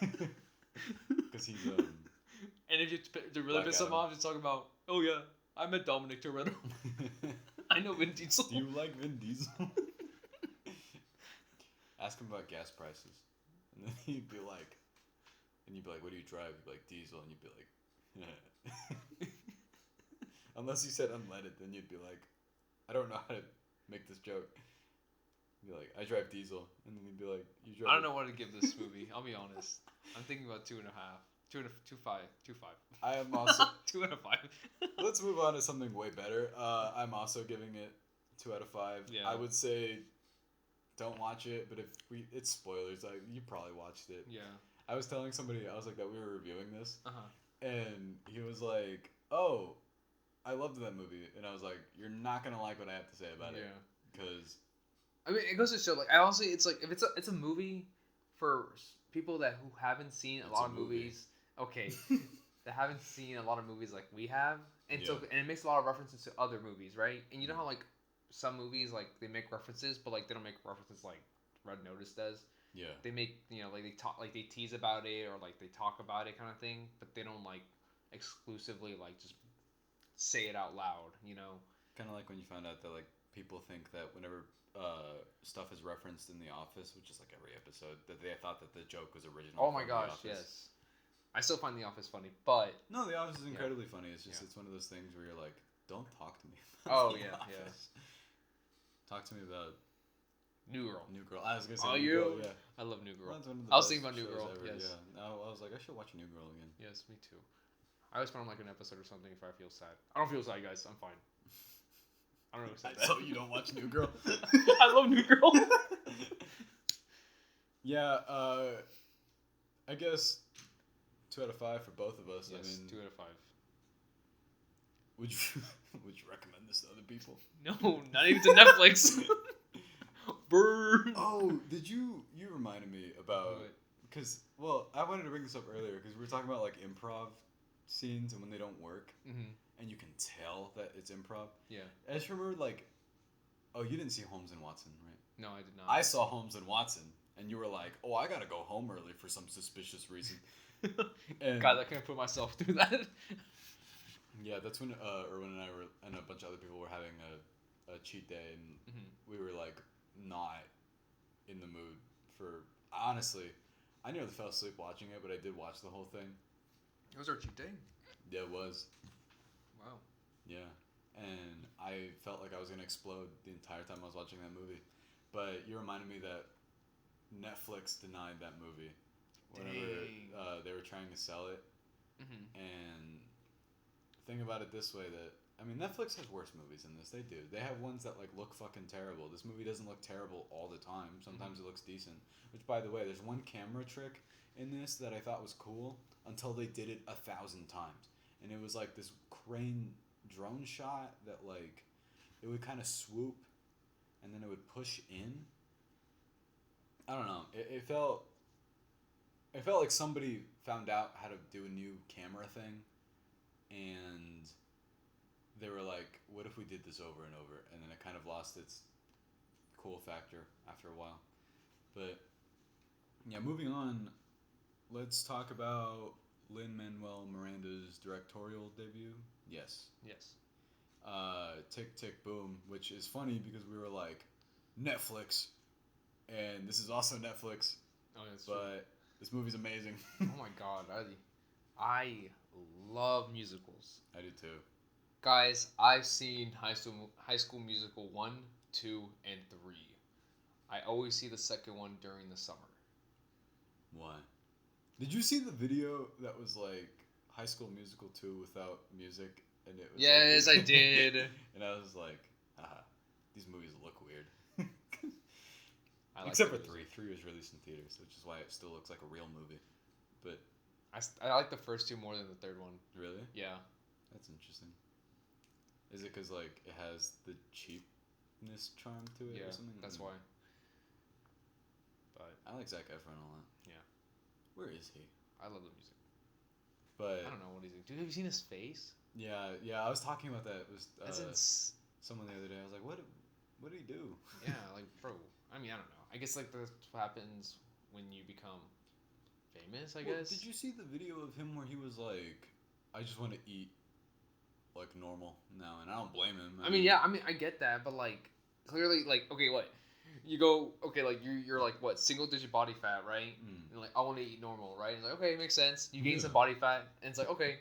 [SPEAKER 1] Because he's
[SPEAKER 2] And if you to really
[SPEAKER 1] Black
[SPEAKER 2] piss him
[SPEAKER 1] Adam.
[SPEAKER 2] off, just talk about, oh yeah, I met Dominic Toretto. I know Vin Diesel.
[SPEAKER 1] Do you like Vin Diesel? Ask him about gas prices, and then he'd be like, what do you drive? He'd be like, diesel, and you'd be like, unless you said unleaded, then you'd be like, I don't know how to make this joke. You'd be like, I drive diesel, and then he'd be like, you drive.
[SPEAKER 2] I don't know what to give this movie. I'll be honest. I'm thinking about 2.5. 2.5.
[SPEAKER 1] I am also
[SPEAKER 2] 2 out of 5.
[SPEAKER 1] Let's move on to something way better. I'm also giving it 2 out of 5.
[SPEAKER 2] Yeah.
[SPEAKER 1] I would say don't watch it, but it's spoilers. You probably watched it.
[SPEAKER 2] Yeah.
[SPEAKER 1] I was telling somebody, I was like, that we were reviewing this,
[SPEAKER 2] Uh-huh.
[SPEAKER 1] and he was like, oh, I loved that movie. And I was like, you're not going to like what I have to say about it. Because...
[SPEAKER 2] I mean, it goes to show, like, I honestly, it's like, if it's a movie for people who haven't seen a lot of movies, okay, that haven't seen a lot of movies like we have, and so, and it makes a lot of references to other movies, right? And you know how, like, some movies, like, they make references, but, like, they don't make references like Red Notice does? Yeah. They make, like, they tease about it, or, like, they talk about it kind of thing, but they don't, like, exclusively, like, just say it out loud,
[SPEAKER 1] Kind of like when you found out that, like, people think that whenever stuff is referenced in The Office, which is, like, every episode, that they thought that the joke was original.
[SPEAKER 2] Oh my gosh, yes. I still find The Office funny, but...
[SPEAKER 1] No, The Office is incredibly funny. It's just, it's one of those things where you're like, don't talk to me
[SPEAKER 2] about The Office.
[SPEAKER 1] Talk to me about...
[SPEAKER 2] New Girl.
[SPEAKER 1] I was going to say
[SPEAKER 2] New Girl, yeah. I love New Girl. I was thinking about New Girl,
[SPEAKER 1] ever. Yes. Yeah. I was like, I should watch New Girl again.
[SPEAKER 2] Yes, me too. I always put on, like, an episode or something if I feel sad. I don't feel sad, guys. I'm fine. I don't know what to say.
[SPEAKER 1] So you don't watch New Girl?
[SPEAKER 2] I love New Girl.
[SPEAKER 1] Yeah, I guess 2 out of 5 for both of us.
[SPEAKER 2] Yes,
[SPEAKER 1] I mean,
[SPEAKER 2] 2 out of 5.
[SPEAKER 1] Would you recommend this to other people?
[SPEAKER 2] No, not even to Netflix. Burn.
[SPEAKER 1] Oh, you reminded me about, because, well, I wanted to bring this up earlier because we were talking about, like, improv scenes and when they don't work, and you can tell that it's improv. Yeah. I just remembered, like, oh, you didn't see Holmes and Watson, right?
[SPEAKER 2] No, I did not.
[SPEAKER 1] I saw Holmes and Watson, and you were like, oh, I gotta go home early for some suspicious reason.
[SPEAKER 2] God, I can't put myself through that.
[SPEAKER 1] Yeah, that's when Erwin and I and a bunch of other people were having a cheat day, and we were, like, not in the mood for... Honestly, I nearly fell asleep watching it, but I did watch the whole thing.
[SPEAKER 2] It was our cheat day?
[SPEAKER 1] Yeah, it was.
[SPEAKER 2] Wow.
[SPEAKER 1] Yeah. And I felt like I was going to explode the entire time I was watching that movie. But you reminded me that Netflix denied that movie whenever they were trying to sell it. And think about it this way, that... I mean, Netflix has worse movies than this. They do. They have ones that, like, look fucking terrible. This movie doesn't look terrible all the time. Sometimes it looks decent. Which, by the way, there's one camera trick in this that I thought was cool until they did it 1,000 times. And it was, like, this crane drone shot that, like, it would kind of swoop and then it would push in. I don't know. It felt like somebody found out how to do a new camera thing, and they were like, what if we did this over and over? And then it kind of lost its cool factor after a while. But, yeah, moving on, let's talk about Lin-Manuel Miranda's directorial debut. Yes. Tick, Tick, Boom, which is funny because we were like, Netflix, and this is also Netflix. Oh, that's true. But this movie's amazing.
[SPEAKER 2] Oh my god, I love musicals.
[SPEAKER 1] I do too.
[SPEAKER 2] Guys, I've seen High School Musical 1, 2, and 3. I always see the second one during the summer.
[SPEAKER 1] Why? Did you see the video that was like High School Musical 2 without music? And it was
[SPEAKER 2] yes,
[SPEAKER 1] like,
[SPEAKER 2] I did.
[SPEAKER 1] And I was like, these movies look weird.
[SPEAKER 2] Like
[SPEAKER 1] except for 3. 3 was released in theaters, which is why it still looks like a real movie. But
[SPEAKER 2] I like the first 2 more than the third one.
[SPEAKER 1] Really?
[SPEAKER 2] Yeah.
[SPEAKER 1] That's interesting. Is it because, like, it has the cheapness charm to it or something?
[SPEAKER 2] That's why. But
[SPEAKER 1] I like Zac Efron a lot.
[SPEAKER 2] Yeah.
[SPEAKER 1] Where is he?
[SPEAKER 2] I love the music.
[SPEAKER 1] But
[SPEAKER 2] I don't know what he's doing. Dude, have you seen his face?
[SPEAKER 1] Yeah, I was talking about that. It was someone the other day. I was like, what did he do?
[SPEAKER 2] Yeah, like, bro. I mean, I don't know. I guess like that's what happens when you become famous. I guess.
[SPEAKER 1] Did you see the video of him where he was like, I just want to eat like normal now, and I don't blame him.
[SPEAKER 2] I mean, yeah. I mean, I get that, but like, clearly, like, okay, what? You go, okay, like you're like what, single digit body fat, right? And like, I want to eat normal, right? It's like, okay, makes sense. You gain some body fat, and it's like, okay,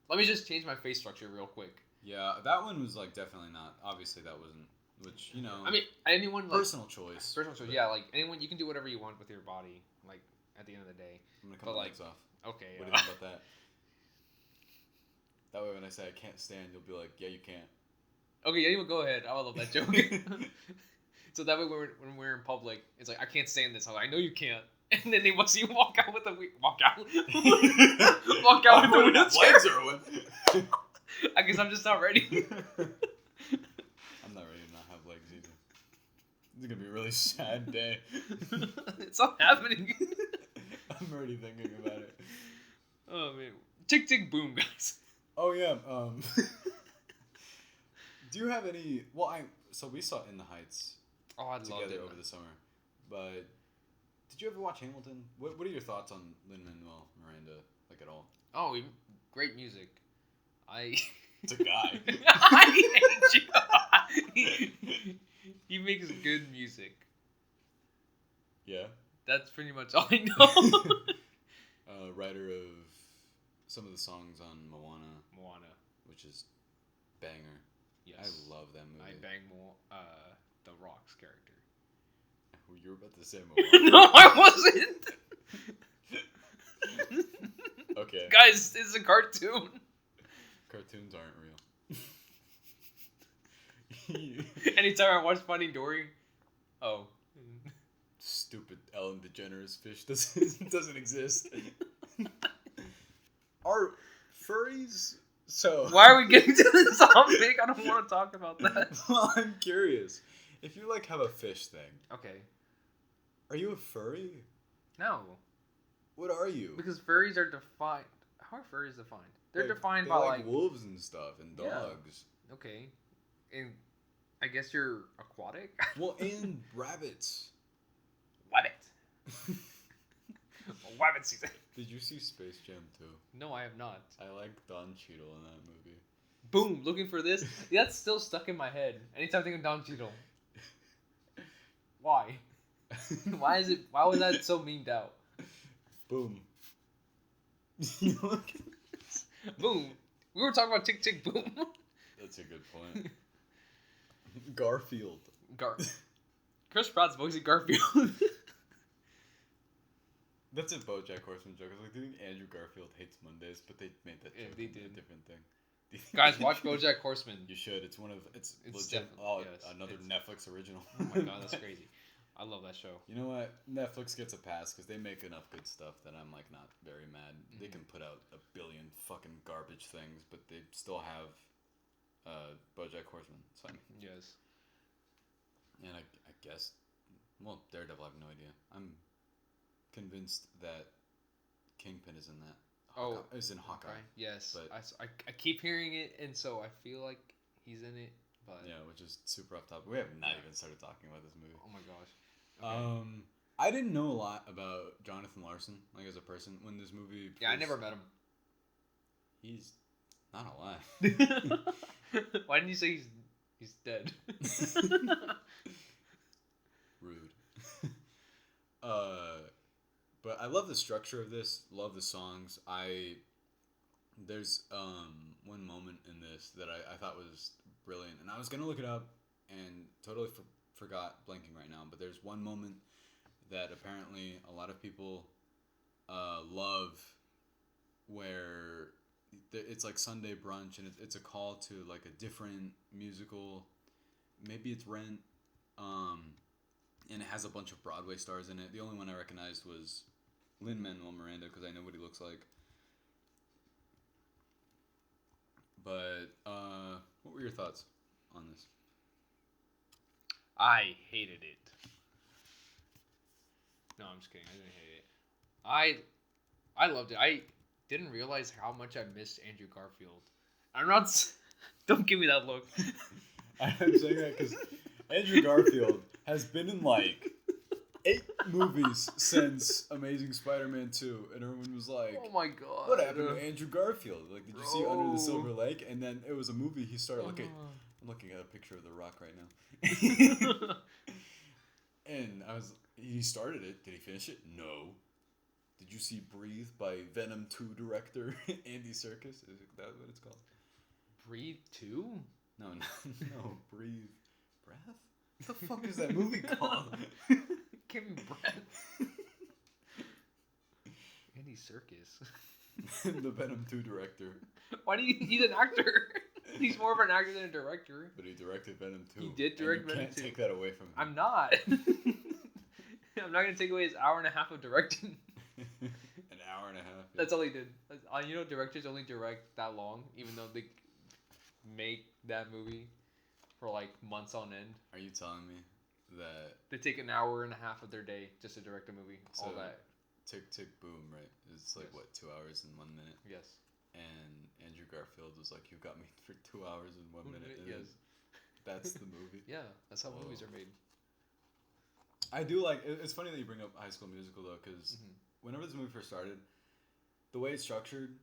[SPEAKER 2] let me just change my face structure real quick.
[SPEAKER 1] Yeah, that one was like definitely not. Obviously, that wasn't. Which, you know.
[SPEAKER 2] I mean, anyone like,
[SPEAKER 1] personal choice.
[SPEAKER 2] Personal choice, yeah. Like anyone, you can do whatever you want with your body. Like at the end of the day.
[SPEAKER 1] I'm gonna cut my legs off.
[SPEAKER 2] Okay.
[SPEAKER 1] What do you think about that? That way, when I say I can't stand, you'll be like, yeah, you can't.
[SPEAKER 2] Okay, yeah, you go ahead. I love that joke. So that way, when we're in public, it's like, I can't stand this. I'm like, I know you can't. And then they want to see you walk out with a walk out with a wheelchair.
[SPEAKER 1] Legs, Erwin.
[SPEAKER 2] I guess I'm just not ready.
[SPEAKER 1] I'm not ready to not have legs either. It's gonna be a really sad day.
[SPEAKER 2] It's not happening.
[SPEAKER 1] I'm already thinking about it.
[SPEAKER 2] Oh man, tick tick boom, guys.
[SPEAKER 1] Oh yeah. Do you have any? Well, so we saw In the Heights.
[SPEAKER 2] Oh, I loved it
[SPEAKER 1] over the summer. But did you ever watch Hamilton? What are your thoughts on Lin-Manuel Miranda, like at all?
[SPEAKER 2] Oh, great music.
[SPEAKER 1] It's a guy.
[SPEAKER 2] I hate you. He makes good music.
[SPEAKER 1] Yeah.
[SPEAKER 2] That's pretty much all I know.
[SPEAKER 1] Writer of some of the songs on Moana, which is banger.
[SPEAKER 2] Yes.
[SPEAKER 1] I love that movie.
[SPEAKER 2] I bang the Rock's character.
[SPEAKER 1] You were about to say Moana.
[SPEAKER 2] No, I wasn't.
[SPEAKER 1] Okay.
[SPEAKER 2] Guys, it's a cartoon.
[SPEAKER 1] Cartoons aren't real.
[SPEAKER 2] Anytime I watch Finding Dory, oh.
[SPEAKER 1] Stupid Ellen DeGeneres fish doesn't exist. Are furries? So
[SPEAKER 2] why are we getting to this topic? I don't want to talk about that.
[SPEAKER 1] Well, I'm curious. If you like have a fish thing,
[SPEAKER 2] okay,
[SPEAKER 1] are you a furry?
[SPEAKER 2] No.
[SPEAKER 1] What are you?
[SPEAKER 2] Because furries are defined. How are furries defined? They're defined by
[SPEAKER 1] like wolves and stuff and dogs.
[SPEAKER 2] Yeah. Okay, and I guess you're aquatic.
[SPEAKER 1] Well, and rabbits.
[SPEAKER 2] Rabbit. Rabbit season.
[SPEAKER 1] Did you see Space Jam 2?
[SPEAKER 2] No, I have not.
[SPEAKER 1] I like Don Cheadle in that movie.
[SPEAKER 2] Boom! Looking for this. That's still stuck in my head. Anytime I think of Don Cheadle. Why? Why was that so memed out?
[SPEAKER 1] Boom.
[SPEAKER 2] Boom. We were talking about Tick Tick Boom.
[SPEAKER 1] That's a good point. Garfield.
[SPEAKER 2] Chris Pratt's voicing Garfield.
[SPEAKER 1] That's a BoJack Horseman joke. I was like, do you think Andrew Garfield hates Mondays? But they made that joke.
[SPEAKER 2] They did.
[SPEAKER 1] A different thing.
[SPEAKER 2] Guys, watch BoJack Horseman.
[SPEAKER 1] You should. It's legit. Another Netflix original.
[SPEAKER 2] Oh my god, that's crazy. I love that show.
[SPEAKER 1] You know what? Netflix gets a pass because they make enough good stuff that I'm like not very mad. Mm-hmm. They can put out a billion fucking garbage things, but they still have BoJack Horseman. So I mean,
[SPEAKER 2] yes.
[SPEAKER 1] And I guess, well, Daredevil, I have no idea. I'm convinced that Kingpin is in that. Is in Hawkeye.
[SPEAKER 2] Yes,
[SPEAKER 1] but
[SPEAKER 2] I keep hearing it, and so I feel like he's in it. But
[SPEAKER 1] yeah, which is super off topic. We have not even started talking about this movie.
[SPEAKER 2] Oh my gosh. Okay.
[SPEAKER 1] I didn't know a lot about Jonathan Larson, like as a person, when this movie.
[SPEAKER 2] Yeah, I never met him.
[SPEAKER 1] He's not alive.
[SPEAKER 2] Why didn't you say he's dead?
[SPEAKER 1] Rude. But I love the structure of this. Love the songs. There's one moment in this that I thought was brilliant, and I was gonna look it up and totally forgot, blanking right now. But there's one moment that apparently a lot of people love, where it's like Sunday brunch, and it's a call to like a different musical. Maybe it's Rent. And it has a bunch of Broadway stars in it. The only one I recognized was Lin-Manuel Miranda because I know what he looks like. But what were your thoughts on this?
[SPEAKER 2] I hated it. No, I'm just kidding. I didn't hate it. I loved it. I didn't realize how much I missed Andrew Garfield. I'm not. Don't give me that look.
[SPEAKER 1] I'm saying that because Andrew Garfield has been in like 8 movies since Amazing Spider-Man 2, and everyone was like,
[SPEAKER 2] Oh my god.
[SPEAKER 1] "What happened to Andrew Garfield? Like, did you see Under the
[SPEAKER 2] Bro.
[SPEAKER 1] Silver Lake?" And then it was a movie. He started looking. I'm looking at a picture of The Rock right now. And he started it. Did he finish it? No. Did you see Breathe by Venom 2 director Andy Serkis? Is that what it's called?
[SPEAKER 2] Breathe 2?
[SPEAKER 1] No, Breathe. Breath? What the fuck is that movie called?
[SPEAKER 2] Give me breath. Andy Serkis.
[SPEAKER 1] The Venom 2 director.
[SPEAKER 2] Why do you? He's an actor. He's more of an actor than a director.
[SPEAKER 1] But he directed Venom 2.
[SPEAKER 2] He did direct Venom 2.
[SPEAKER 1] You can't take that away from him.
[SPEAKER 2] I'm not. I'm not gonna take away his hour and a half of directing.
[SPEAKER 1] An hour and a half. Yeah.
[SPEAKER 2] That's all he did. You know, directors only direct that long, even though they make that movie for like months on end.
[SPEAKER 1] Are you telling me that
[SPEAKER 2] they take an hour and a half of their day just to direct a movie?
[SPEAKER 1] So
[SPEAKER 2] all that.
[SPEAKER 1] Tick Tick Boom, right? It's like what, 2 hours and 1 minute?
[SPEAKER 2] Yes.
[SPEAKER 1] And Andrew Garfield was like, "You got me for 2 hours and 1 minute."
[SPEAKER 2] Yes.
[SPEAKER 1] That's the movie.
[SPEAKER 2] Yeah, that's how movies are made.
[SPEAKER 1] I do like. It's funny that you bring up High School Musical though, because whenever this movie first started, the way it's structured,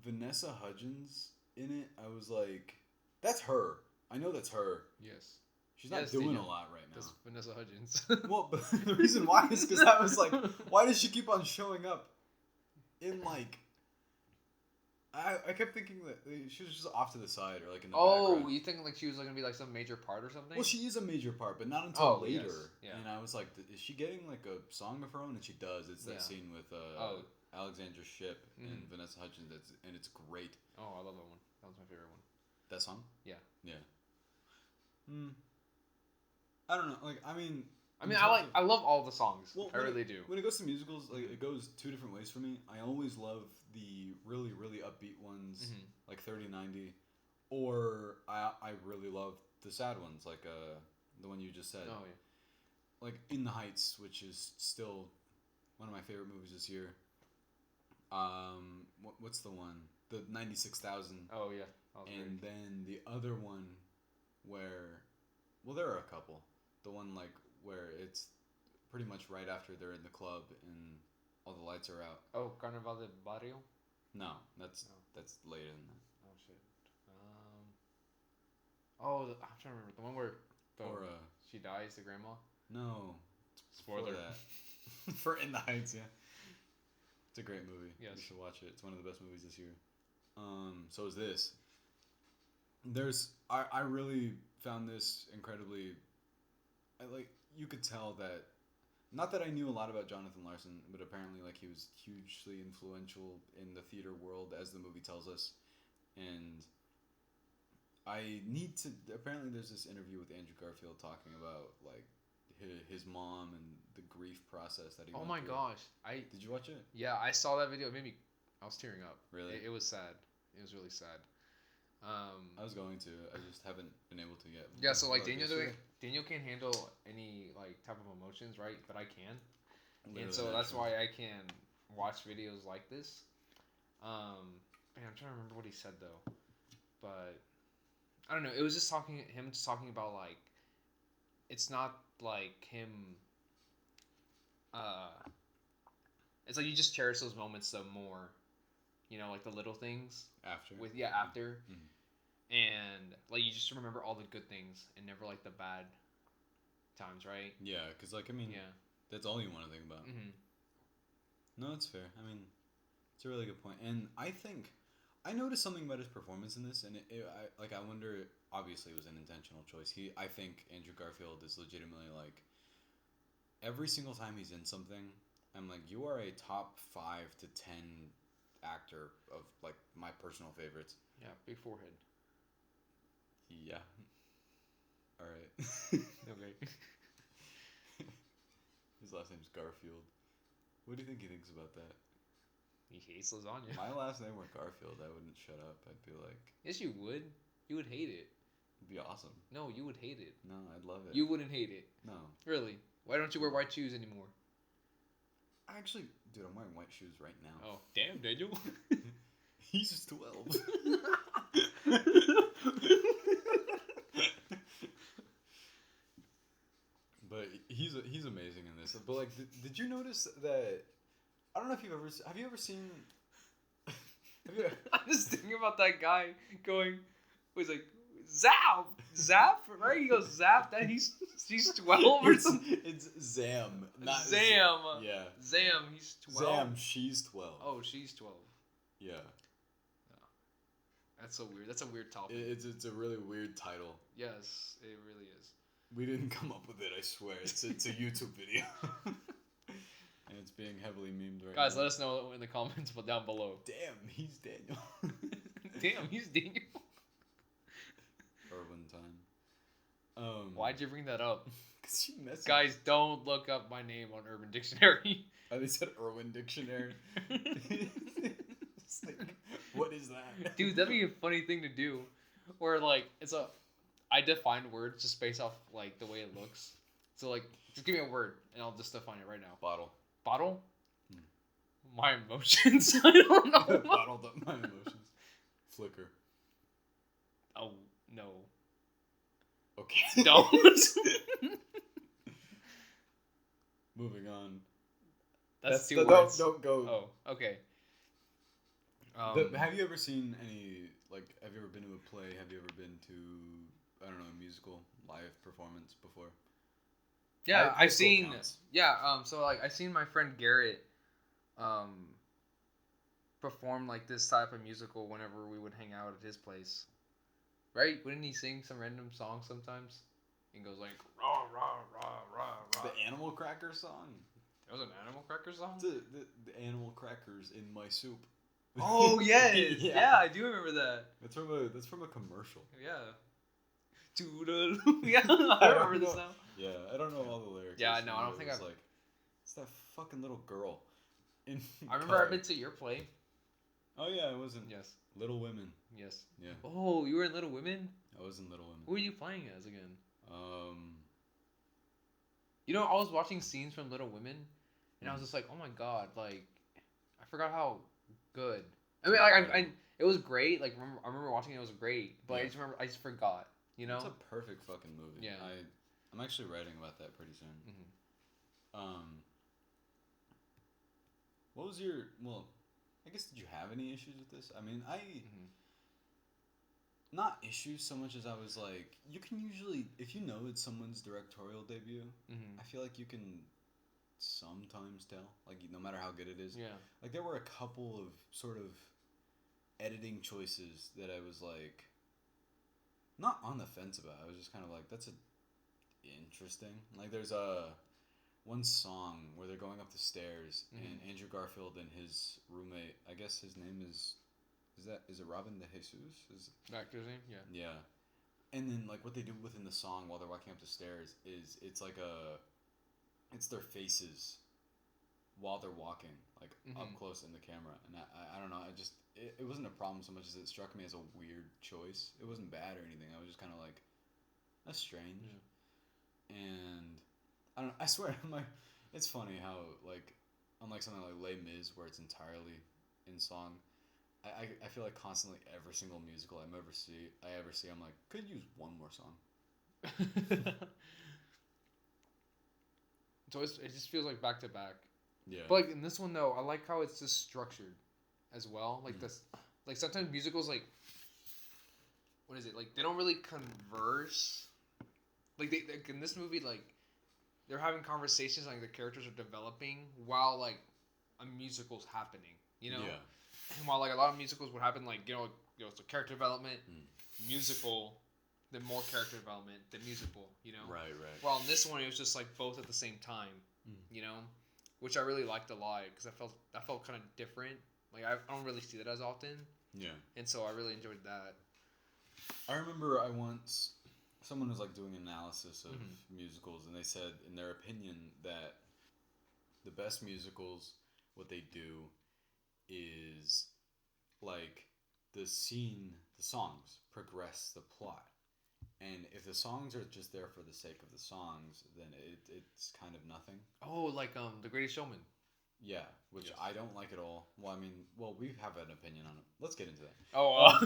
[SPEAKER 1] Vanessa Hudgens in it, I was like, "That's her. I know that's her."
[SPEAKER 2] Yes.
[SPEAKER 1] She's not doing a lot right now.
[SPEAKER 2] That's Vanessa Hudgens.
[SPEAKER 1] Well, but the reason why is because I was like, why does she keep on showing up in like... I kept thinking that she was just off to the side or like in the background.
[SPEAKER 2] You think like she was going to be like some major part or something?
[SPEAKER 1] Well, she is a major part, but not until later.
[SPEAKER 2] Yes. Yeah.
[SPEAKER 1] And I was like, is she getting like a song of her own? And she does. It's that scene with Alexandra Shipp and Vanessa Hudgens, and it's great.
[SPEAKER 2] Oh, I love that one. That was my favorite one.
[SPEAKER 1] That song?
[SPEAKER 2] Yeah.
[SPEAKER 1] Yeah. I don't know. Like, I mean,
[SPEAKER 2] I love all the songs.
[SPEAKER 1] Well,
[SPEAKER 2] I really do.
[SPEAKER 1] When it goes to musicals, like it goes 2 different ways for me. I always love the really, really upbeat ones, like 3090, or I really love the sad ones, like the one you just said.
[SPEAKER 2] Oh yeah.
[SPEAKER 1] Like In the Heights, which is still one of my favorite movies this year. What's the one? The 96,000.
[SPEAKER 2] Oh yeah.
[SPEAKER 1] And then the other one where, well, there are a couple. The one like where it's pretty much right after they're in the club and all the lights are out.
[SPEAKER 2] Oh, Carnaval de Barrio?
[SPEAKER 1] No, that's later than that.
[SPEAKER 2] Oh shit. I'm trying to remember the one where she dies, the grandma.
[SPEAKER 1] No,
[SPEAKER 2] spoiler
[SPEAKER 1] that. For In the Heights, yeah. It's a great movie.
[SPEAKER 2] Yes,
[SPEAKER 1] you should watch it. It's one of the best movies this year. So is this. I really found this incredibly. You could tell that, not that I knew a lot about Jonathan Larson, but apparently like he was hugely influential in the theater world, as the movie tells us. And apparently there's this interview with Andrew Garfield talking about like his mom and the grief process that he went through.
[SPEAKER 2] Gosh.
[SPEAKER 1] Did you watch it?
[SPEAKER 2] Yeah, I saw that video. It made me, I was tearing up.
[SPEAKER 1] Really?
[SPEAKER 2] It was sad. It was really sad.
[SPEAKER 1] I was going to. I just haven't been able to yet.
[SPEAKER 2] Yeah, so like Daniel can't handle any like type of emotions, right? But I can. Literally, and so that's why I can watch videos like this. I'm trying to remember what he said though. But I don't know. It was just talking about like, it's not like him. It's like you just cherish those moments the more, you know, like the little things.
[SPEAKER 1] After.
[SPEAKER 2] After. Mm-hmm. And like you just remember all the good things and never like the bad times, right?
[SPEAKER 1] Yeah, because like that's all you want to think about.
[SPEAKER 2] Mm-hmm.
[SPEAKER 1] No, that's fair. I mean, it's a really good point. And I think I noticed something about his performance in this, and I wonder. Obviously, it was an intentional choice. I think Andrew Garfield is legitimately like, every single time he's in something, I'm like, you are a top 5 to 10 actor of like my personal favorites.
[SPEAKER 2] Yeah, big forehead.
[SPEAKER 1] Yeah. All right.
[SPEAKER 2] Okay.
[SPEAKER 1] His last name's Garfield. What do you think he thinks about that?
[SPEAKER 2] He hates lasagna.
[SPEAKER 1] My last name were Garfield. I wouldn't shut up. I'd be like...
[SPEAKER 2] Yes, you would. You would hate it.
[SPEAKER 1] It'd be awesome.
[SPEAKER 2] No, you would hate it.
[SPEAKER 1] No, I'd love it.
[SPEAKER 2] You wouldn't hate it.
[SPEAKER 1] No.
[SPEAKER 2] Really? Why don't you wear white shoes anymore?
[SPEAKER 1] Actually, dude, I'm wearing white shoes right now.
[SPEAKER 2] Oh, damn, Daniel.
[SPEAKER 1] He's just 12. So, but like, did you notice that? I don't know if you've ever. Have you ever seen? Have you?
[SPEAKER 2] I'm just thinking about that guy going. He's like, Zap, Zap, right? He goes Zap. That he's 12 or something.
[SPEAKER 1] It's Zam, not
[SPEAKER 2] Zam.
[SPEAKER 1] Yeah.
[SPEAKER 2] Zam. He's 12.
[SPEAKER 1] Zam. She's 12.
[SPEAKER 2] Oh, she's 12.
[SPEAKER 1] Yeah.
[SPEAKER 2] That's so weird. That's a weird topic.
[SPEAKER 1] It's a really weird title.
[SPEAKER 2] Yes, it really is.
[SPEAKER 1] We didn't come up with it. I swear. It's a YouTube video. And it's being heavily memed right
[SPEAKER 2] Guys,
[SPEAKER 1] now.
[SPEAKER 2] let us know in the comments down below.
[SPEAKER 1] Damn, he's Daniel.
[SPEAKER 2] Damn, he's Daniel.
[SPEAKER 1] Erwin time.
[SPEAKER 2] Why'd you bring that up?
[SPEAKER 1] Because you messaged.
[SPEAKER 2] Guys, don't look up my name on Urban Dictionary.
[SPEAKER 1] Oh, they said Erwin Dictionary. It's like, what is that?
[SPEAKER 2] Dude, that'd be a funny thing to do. Where, like, I define words just based off, like, the way it looks. So, like, just give me a word, and I'll just define it right now.
[SPEAKER 1] Bottle.
[SPEAKER 2] Bottle? My emotions? I don't know.
[SPEAKER 1] Bottled up my emotions. Flicker.
[SPEAKER 2] Oh, no.
[SPEAKER 1] Okay.
[SPEAKER 2] Don't.
[SPEAKER 1] Moving on.
[SPEAKER 2] That's two words.
[SPEAKER 1] Don't go.
[SPEAKER 2] Oh, okay.
[SPEAKER 1] Have you ever seen any, like, have you ever been to a play? Have you ever been to, I don't know, a musical live performance before?
[SPEAKER 2] Yeah,
[SPEAKER 1] High
[SPEAKER 2] I've
[SPEAKER 1] school
[SPEAKER 2] seen.
[SPEAKER 1] counts.
[SPEAKER 2] Yeah, so like I've seen my friend Garrett, perform like this type of musical whenever we would hang out at his place. Right? Wouldn't he sing some random song sometimes? And goes like rah rah rah rah rah.
[SPEAKER 1] The Animal Cracker song.
[SPEAKER 2] It was an Animal Cracker song.
[SPEAKER 1] The animal crackers in my soup.
[SPEAKER 2] Oh yes, yeah, I do remember that.
[SPEAKER 1] That's from a commercial.
[SPEAKER 2] Yeah. Toodle. Yeah, I remember this now.
[SPEAKER 1] Yeah, I don't know all the lyrics.
[SPEAKER 2] Yeah, no, I don't think
[SPEAKER 1] I've. Like, it's that fucking little girl.
[SPEAKER 2] I remember I've been to your play.
[SPEAKER 1] Oh yeah, I was in.
[SPEAKER 2] Yes.
[SPEAKER 1] Little Women.
[SPEAKER 2] Yes.
[SPEAKER 1] Yeah.
[SPEAKER 2] Oh, you were in Little Women?
[SPEAKER 1] I was in Little Women.
[SPEAKER 2] Who were you playing as again?
[SPEAKER 1] You
[SPEAKER 2] know, I was watching scenes from Little Women, and I was just like, oh my god, like, I forgot how good. I mean, like, I it was great. Like, I remember watching it, it was great, but
[SPEAKER 1] Yeah.
[SPEAKER 2] I just forgot. You know.
[SPEAKER 1] It's a perfect fucking movie.
[SPEAKER 2] Yeah.
[SPEAKER 1] I'm actually writing about that pretty soon.
[SPEAKER 2] Mm-hmm.
[SPEAKER 1] What was your I guess did you have any issues with this? I mean, not issues so much as I was like, you can usually, if you know it's someone's directorial debut, I feel like you can sometimes tell, like, no matter how good it is.
[SPEAKER 2] Yeah.
[SPEAKER 1] Like, there were a couple of sort of editing choices that I was like, not on the fence about. I was just kind of like, that's interesting. Like, there's one song where they're going up the stairs, and Andrew Garfield and his roommate, I guess his name is it Robin de Jesus? Is
[SPEAKER 2] the actor's name? Yeah.
[SPEAKER 1] Yeah. And then, like, what they do within the song while they're walking up the stairs is it's like it's their faces while they're walking, like, up close in the camera. And I don't know, it wasn't a problem so much as it struck me as a weird choice. It wasn't bad or anything. I was just kind of like, that's strange. And I don't know, I swear, it's funny how, like, unlike something like Les Mis where it's entirely in song, I feel like constantly every single musical I ever see, I'm like, could use one more song.
[SPEAKER 2] So it just feels like back to back.
[SPEAKER 1] Yeah.
[SPEAKER 2] But like in this one though, I like how it's just structured as well. Like this, like sometimes musicals like, what is it? Like they don't really converse. Like they in this movie, like they're having conversations, like the characters are developing while like a musical's happening. You know.
[SPEAKER 1] Yeah.
[SPEAKER 2] And while like a lot of musicals would happen, like so character development, musical, then more character development, then musical. You know.
[SPEAKER 1] Right.
[SPEAKER 2] While in this one, it was just like both at the same time. You know, which I really liked a lot because I felt kind of different. Like I don't really see that as often.
[SPEAKER 1] Yeah.
[SPEAKER 2] And so I really enjoyed that.
[SPEAKER 1] I remember someone was like doing an analysis of musicals, and they said in their opinion that the best musicals, what they do is like the songs progress the plot. And if the songs are just there for the sake of the songs, then it's kind of nothing.
[SPEAKER 2] Oh, like The Greatest Showman.
[SPEAKER 1] Yeah, which I don't like at all. Well, I mean, we have an opinion on it. Let's get into that.
[SPEAKER 2] Oh.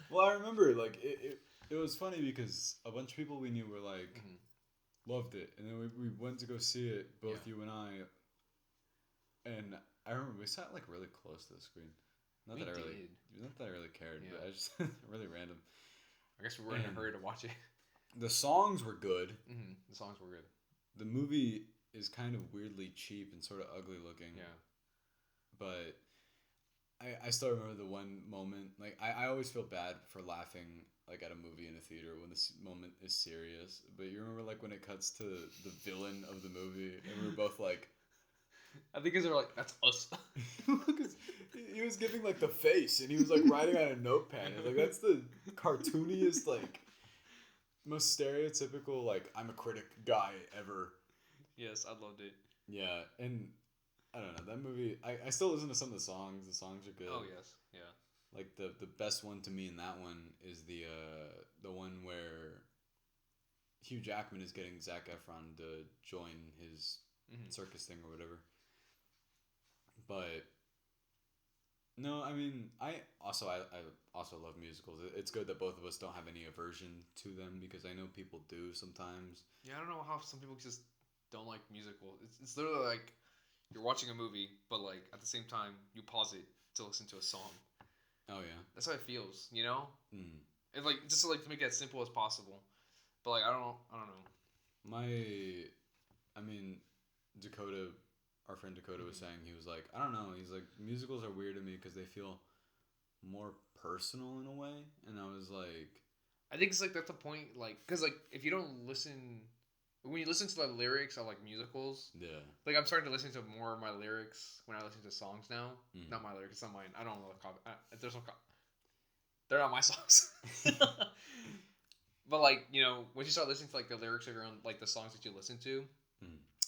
[SPEAKER 1] Well, I remember like it was funny because a bunch of people we knew were like, Loved it. And then we went to go see it, both you and I. And I remember we sat like really close to the screen. Not that I really cared, but I just really random.
[SPEAKER 2] I guess we were in a hurry to watch it.
[SPEAKER 1] The songs were good.
[SPEAKER 2] Mm-hmm. The songs were good.
[SPEAKER 1] The movie is kind of weirdly cheap and sort of ugly looking.
[SPEAKER 2] Yeah.
[SPEAKER 1] But I still remember the one moment. Like, I always feel bad for laughing like at a movie in a theater when this moment is serious. But you remember like when it cuts to the villain of the movie and we were both like,
[SPEAKER 2] I think because they're like, that's us.
[SPEAKER 1] Because he was giving like the face and he was like writing on a notepad. Like, that's the cartooniest, like, most stereotypical, like, I'm a critic guy ever.
[SPEAKER 2] Yes, I loved it.
[SPEAKER 1] Yeah, and I don't know, that movie, I still listen to some of the songs. The songs are good.
[SPEAKER 2] Oh, yes, yeah.
[SPEAKER 1] Like, the best one to me in that one is the one where Hugh Jackman is getting Zac Efron to join his circus thing or whatever. But no, I mean, I also love musicals. It's good that both of us don't have any aversion to them because I know people do sometimes.
[SPEAKER 2] Yeah, I don't know how some people just don't like musicals. It's literally like you're watching a movie, but like at the same time you pause it to listen to a song.
[SPEAKER 1] Oh yeah,
[SPEAKER 2] that's how it feels, you know.
[SPEAKER 1] Mm.
[SPEAKER 2] It's like just like to make it as simple as possible. But like I don't know.
[SPEAKER 1] I mean, Dakota. Our friend Dakota was saying, he was like, I don't know. He's like, musicals are weird to me because they feel more personal in a way. And I was like,
[SPEAKER 2] I think it's like that's the point. Like, because like if you don't listen, when you listen to the lyrics of like musicals,
[SPEAKER 1] yeah,
[SPEAKER 2] like I'm starting to listen to more of my lyrics when I listen to songs now. Not my lyrics, it's not mine. I don't know the copy. There's no copy. They're not my songs. But like, you know, when you start listening to like the lyrics of your own, like the songs that you listen to,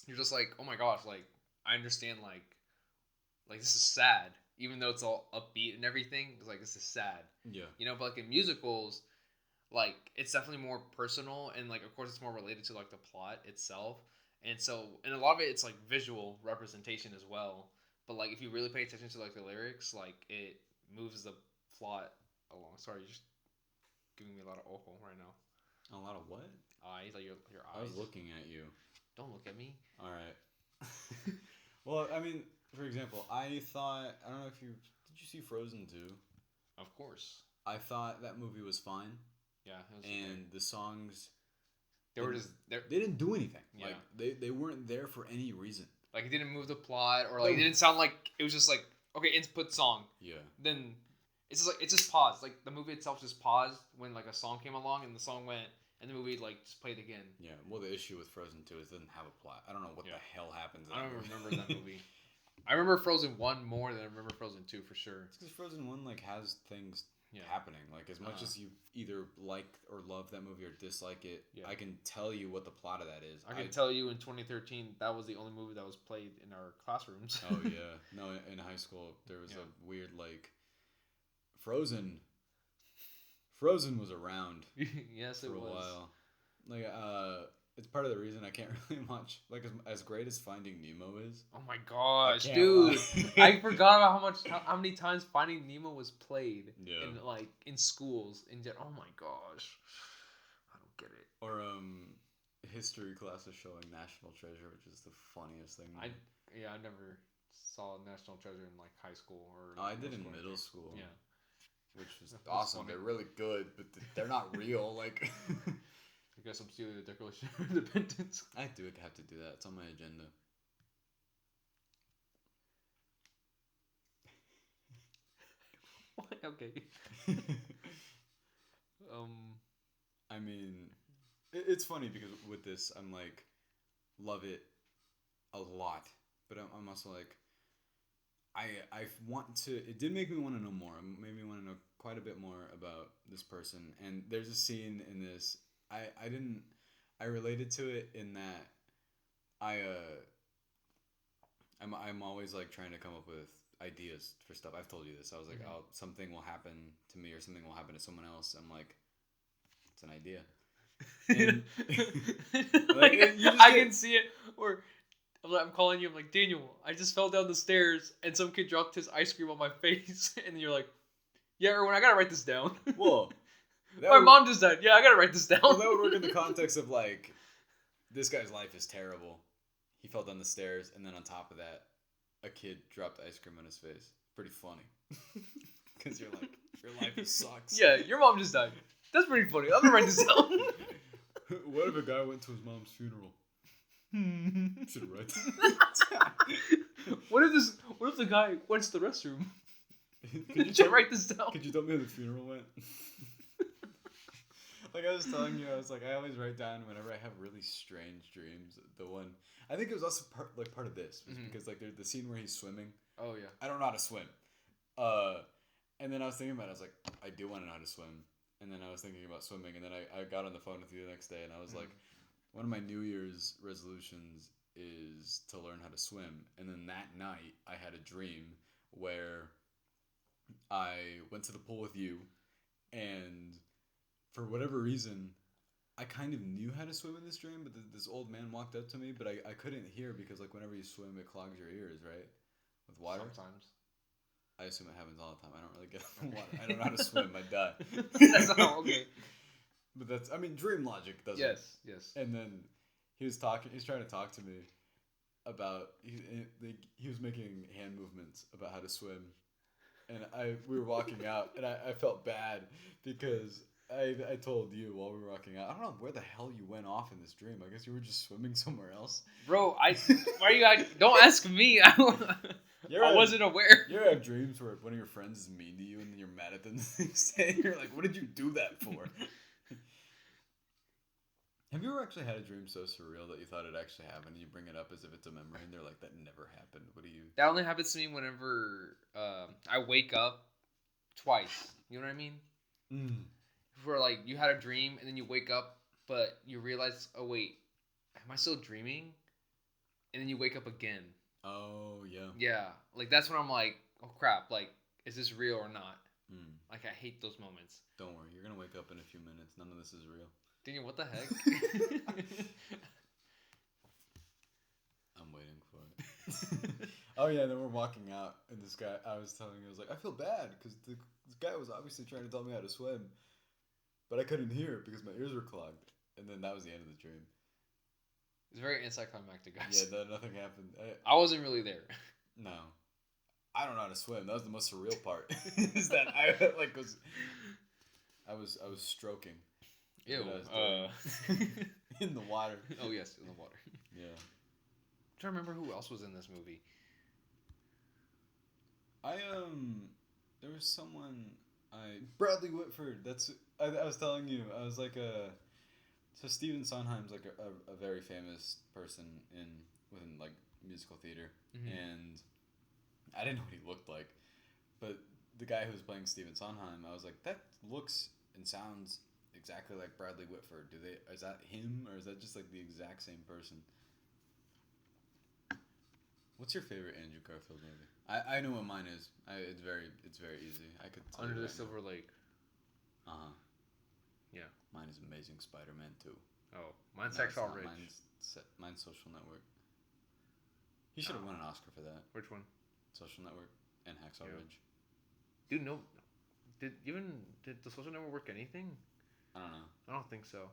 [SPEAKER 2] you're just like, oh my gosh, like. I understand, like this is sad, even though it's all upbeat and everything. It's like this is sad,
[SPEAKER 1] yeah.
[SPEAKER 2] You know, but like in musicals, like it's definitely more personal, and like of course it's more related to like the plot itself, and so and a lot of it it's like visual representation as well. But like if you really pay attention to like the lyrics, like it moves the plot along. Sorry, you're just giving me a lot of ojo right now.
[SPEAKER 1] A lot of what?
[SPEAKER 2] Eyes, like your eyes.
[SPEAKER 1] I was looking at you.
[SPEAKER 2] Don't look at me.
[SPEAKER 1] All right. Well, I mean, for example, I don't know if did you see Frozen 2?
[SPEAKER 2] Of course.
[SPEAKER 1] I thought that movie was fine.
[SPEAKER 2] Yeah.
[SPEAKER 1] And the songs,
[SPEAKER 2] they
[SPEAKER 1] didn't do anything. Yeah. Like they weren't there for any reason.
[SPEAKER 2] Like it didn't move the plot, or like it didn't sound like it was just like okay, input song.
[SPEAKER 1] Yeah.
[SPEAKER 2] Then it's just like it just paused. Like the movie itself just paused when like a song came along and the song went. And the movie like just played again. Yeah,
[SPEAKER 1] well, the issue with Frozen 2 is it doesn't have a plot. I don't know what the hell happens.
[SPEAKER 2] I don't remember that movie. I remember Frozen 1 more than I remember Frozen 2 for sure.
[SPEAKER 1] It's because Frozen 1 like has things happening. Like as much as you either like or love that movie or dislike it, I can tell you what the plot of that is.
[SPEAKER 2] I can tell you in 2013 that was the only movie that was played in our classrooms.
[SPEAKER 1] Oh yeah, no, in high school there was a weird like Frozen was around.
[SPEAKER 2] Yes, it was.
[SPEAKER 1] For a while. Like, it's part of the reason I can't really watch. Like, as great as Finding Nemo is.
[SPEAKER 2] Oh my gosh, dude! I forgot about how many times Finding Nemo was played. Yeah. In schools. Oh my gosh, I don't get it.
[SPEAKER 1] Or history classes showing National Treasure, which is the funniest thing.
[SPEAKER 2] I never saw National Treasure in like high school or.
[SPEAKER 1] I did in middle school.
[SPEAKER 2] Yeah.
[SPEAKER 1] Which was awesome. Funny. They're really good, but they're not real. Like,
[SPEAKER 2] I guess I'm stealing the Declaration of Independence.
[SPEAKER 1] I do have to do that. It's on my agenda.
[SPEAKER 2] Okay.
[SPEAKER 1] I mean, it's funny because with this, I'm like, love it a lot, but I'm also like. I want to. It did make me want to know more. It made me want to know quite a bit more about this person. And there's a scene in this. I related to it in that I'm always like trying to come up with ideas for stuff. I've told you this. I was like, something will happen to me or something will happen to someone else. I'm like, it's an idea. And,
[SPEAKER 2] I can see it. Or I'm calling you. I'm like, Daniel, I just fell down the stairs and some kid dropped his ice cream on my face. And you're like, yeah, Erwin, I gotta write this down.
[SPEAKER 1] Whoa.
[SPEAKER 2] My mom just died. Yeah, I gotta write this down.
[SPEAKER 1] Well, that would work in the context of like, This guy's life is terrible. He fell down the stairs, and then on top of that, a kid dropped ice cream on his face. Pretty funny. Because you're like, your life sucks.
[SPEAKER 2] Yeah, your mom just died. That's pretty funny. I'm gonna write this down.
[SPEAKER 1] What if a guy went to his mom's funeral? Should write that.
[SPEAKER 2] What if the guy went to the restroom?
[SPEAKER 1] Should
[SPEAKER 2] write this down.
[SPEAKER 1] Could you tell me how the funeral went? Like I was telling you, I was like, I always write down whenever I have really strange dreams. The one I think it was also part of this was because like the scene where he's swimming.
[SPEAKER 2] Oh yeah.
[SPEAKER 1] I don't know how to swim. And then I was thinking about it. I was like, I do want to know how to swim. And then I was thinking about swimming. And then I got on the phone with you the next day, and I was like, one of my New Year's resolutions is to learn how to swim. And then that night, I had a dream where I went to the pool with you, and for whatever reason, I kind of knew how to swim in this dream, but this old man walked up to me, but I couldn't hear because like whenever you swim, it clogs your ears, right? With water.
[SPEAKER 2] Sometimes.
[SPEAKER 1] I assume it happens all the time. I don't really get in the water. I don't know how to swim. I die.
[SPEAKER 2] That's all okay.
[SPEAKER 1] But that's, I mean, dream logic doesn't.
[SPEAKER 2] Yes.
[SPEAKER 1] And then he was trying to talk to me about, he was making hand movements about how to swim. And we were walking out, and I felt bad because I told you while we were walking out, I don't know where the hell you went off in this dream. I guess you were just swimming somewhere else.
[SPEAKER 2] Bro, why you guys, don't ask me. I wasn't aware.
[SPEAKER 1] You ever have dreams where one of your friends is mean to you and then you're mad at them the next day? You're like, what did you do that for? Have you ever actually had a dream so surreal that you thought it actually happened, and you bring it up as if it's a memory, and they're like, that never happened? What do you...
[SPEAKER 2] That only happens to me whenever I wake up twice. You know what I mean? Where like you had a dream and then you wake up, but you realize, oh wait, am I still dreaming? And then you wake up again.
[SPEAKER 1] Oh yeah.
[SPEAKER 2] Yeah, like that's when I'm like, oh crap, like is this real or not? Like I hate those moments.
[SPEAKER 1] Don't worry, you're gonna wake up in a few minutes. None of this is real.
[SPEAKER 2] Daniel, what the heck?
[SPEAKER 1] I'm waiting for it. Oh yeah, then we're walking out, and this guy, I was telling him, I was like, I feel bad because this guy was obviously trying to tell me how to swim, but I couldn't hear it because my ears were clogged. And then that was the end of the dream.
[SPEAKER 2] It's very anticlimactic, guys.
[SPEAKER 1] Yeah, nothing happened.
[SPEAKER 2] I wasn't really there.
[SPEAKER 1] No, I don't know how to swim. That was the most surreal part. Is that I like was stroking.
[SPEAKER 2] Ew.
[SPEAKER 1] In the water.
[SPEAKER 2] Oh yes, in the water.
[SPEAKER 1] Yeah.
[SPEAKER 2] I'm trying to remember who else was in this movie.
[SPEAKER 1] There was someone Bradley Whitford. That's I was telling you. I was like so Stephen Sondheim's like a very famous person within like musical theater, and I didn't know what he looked like, but the guy who was playing Stephen Sondheim, I was like, that looks and sounds exactly like Bradley Whitford. Is that him, or is that just like the exact same person? What's your favorite Andrew Garfield movie? I know what mine is. It's very easy. I could tell
[SPEAKER 2] Under
[SPEAKER 1] you
[SPEAKER 2] the Silver Lake. Yeah.
[SPEAKER 1] Mine is Amazing Spider-Man 2.
[SPEAKER 2] Oh, mine's Hacksaw Ridge.
[SPEAKER 1] Mine's Social Network. He should have won an Oscar for that.
[SPEAKER 2] Which one?
[SPEAKER 1] Social Network and Hacksaw Ridge.
[SPEAKER 2] Dude, no. Did the Social Network work anything?
[SPEAKER 1] I don't know.
[SPEAKER 2] I don't think so.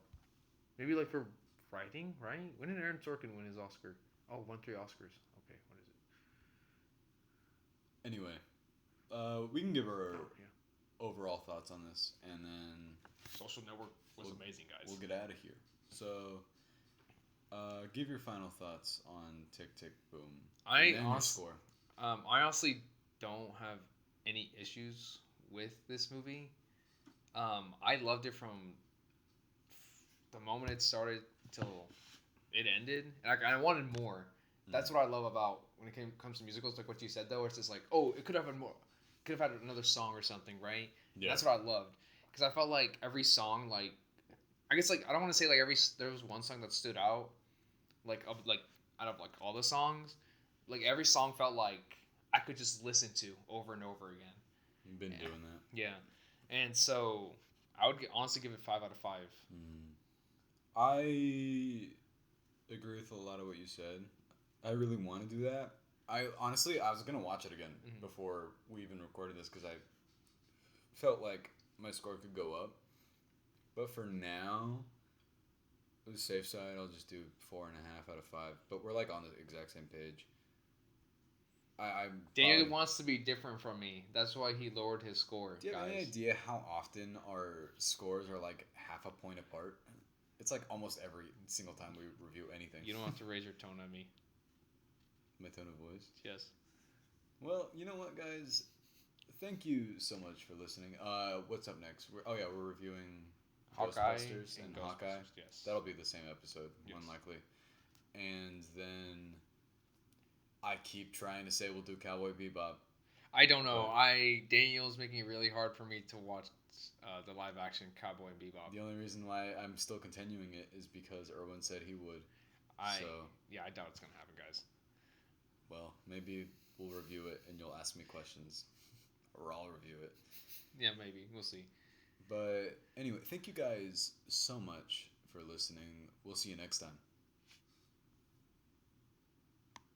[SPEAKER 2] Maybe like for writing, right? When did Aaron Sorkin win his Oscar? Oh, won 3 Oscars. Okay, what is it?
[SPEAKER 1] Anyway, we can give our overall thoughts on this, and then
[SPEAKER 2] Social Network was amazing, guys.
[SPEAKER 1] We'll get out of here. So, give your final thoughts on Tick Tick Boom.
[SPEAKER 2] I honestly don't have any issues with this movie. I loved it from the moment it started till it ended, and I wanted more. That's what I love about when it comes to musicals, like what you said though. It's just like, oh, it could have had more. Could have had another song or something, right? Yeah. That's what I loved, because I felt like every song, like, I guess like I don't want to say like there was one song that stood out, out of like all the songs, like every song felt like I could just listen to over and over again.
[SPEAKER 1] You've been doing that.
[SPEAKER 2] Yeah, and so I would honestly give it 5 out of 5.
[SPEAKER 1] I agree with a lot of what you said. I really want to do that. I was gonna watch it again before we even recorded this because I felt like my score could go up. But for now, the safe side, I'll just do 4.5 out of 5. But we're like on the exact same page. I'm
[SPEAKER 2] Daniel
[SPEAKER 1] probably,
[SPEAKER 2] wants to be different from me. That's why he lowered his score,
[SPEAKER 1] do you have
[SPEAKER 2] guys.
[SPEAKER 1] any idea how often our scores are like half a point apart? It's like almost every single time we review anything.
[SPEAKER 2] You don't have to raise your tone at me.
[SPEAKER 1] My tone of voice.
[SPEAKER 2] Yes.
[SPEAKER 1] Well, you know what, guys? Thank you so much for listening. What's up next? We're reviewing
[SPEAKER 2] Hawkeye
[SPEAKER 1] Ghostbusters and Hawkeye.
[SPEAKER 2] Ghostbusters, yes.
[SPEAKER 1] That'll be the same episode,
[SPEAKER 2] Yes.
[SPEAKER 1] more than likely. And then I keep trying to say we'll do Cowboy Bebop.
[SPEAKER 2] I don't know.
[SPEAKER 1] But-
[SPEAKER 2] Daniel's making it really hard for me to watch the live action Cowboy and Bebop.
[SPEAKER 1] The only reason why I'm still continuing it is because Erwin said he would.
[SPEAKER 2] I
[SPEAKER 1] So,
[SPEAKER 2] doubt it's gonna happen, guys.
[SPEAKER 1] well, maybe we'll review it and you'll ask me questions. Or I'll review it.
[SPEAKER 2] Yeah, maybe we'll see.
[SPEAKER 1] But anyway, thank you guys so much for listening. We'll see you next time.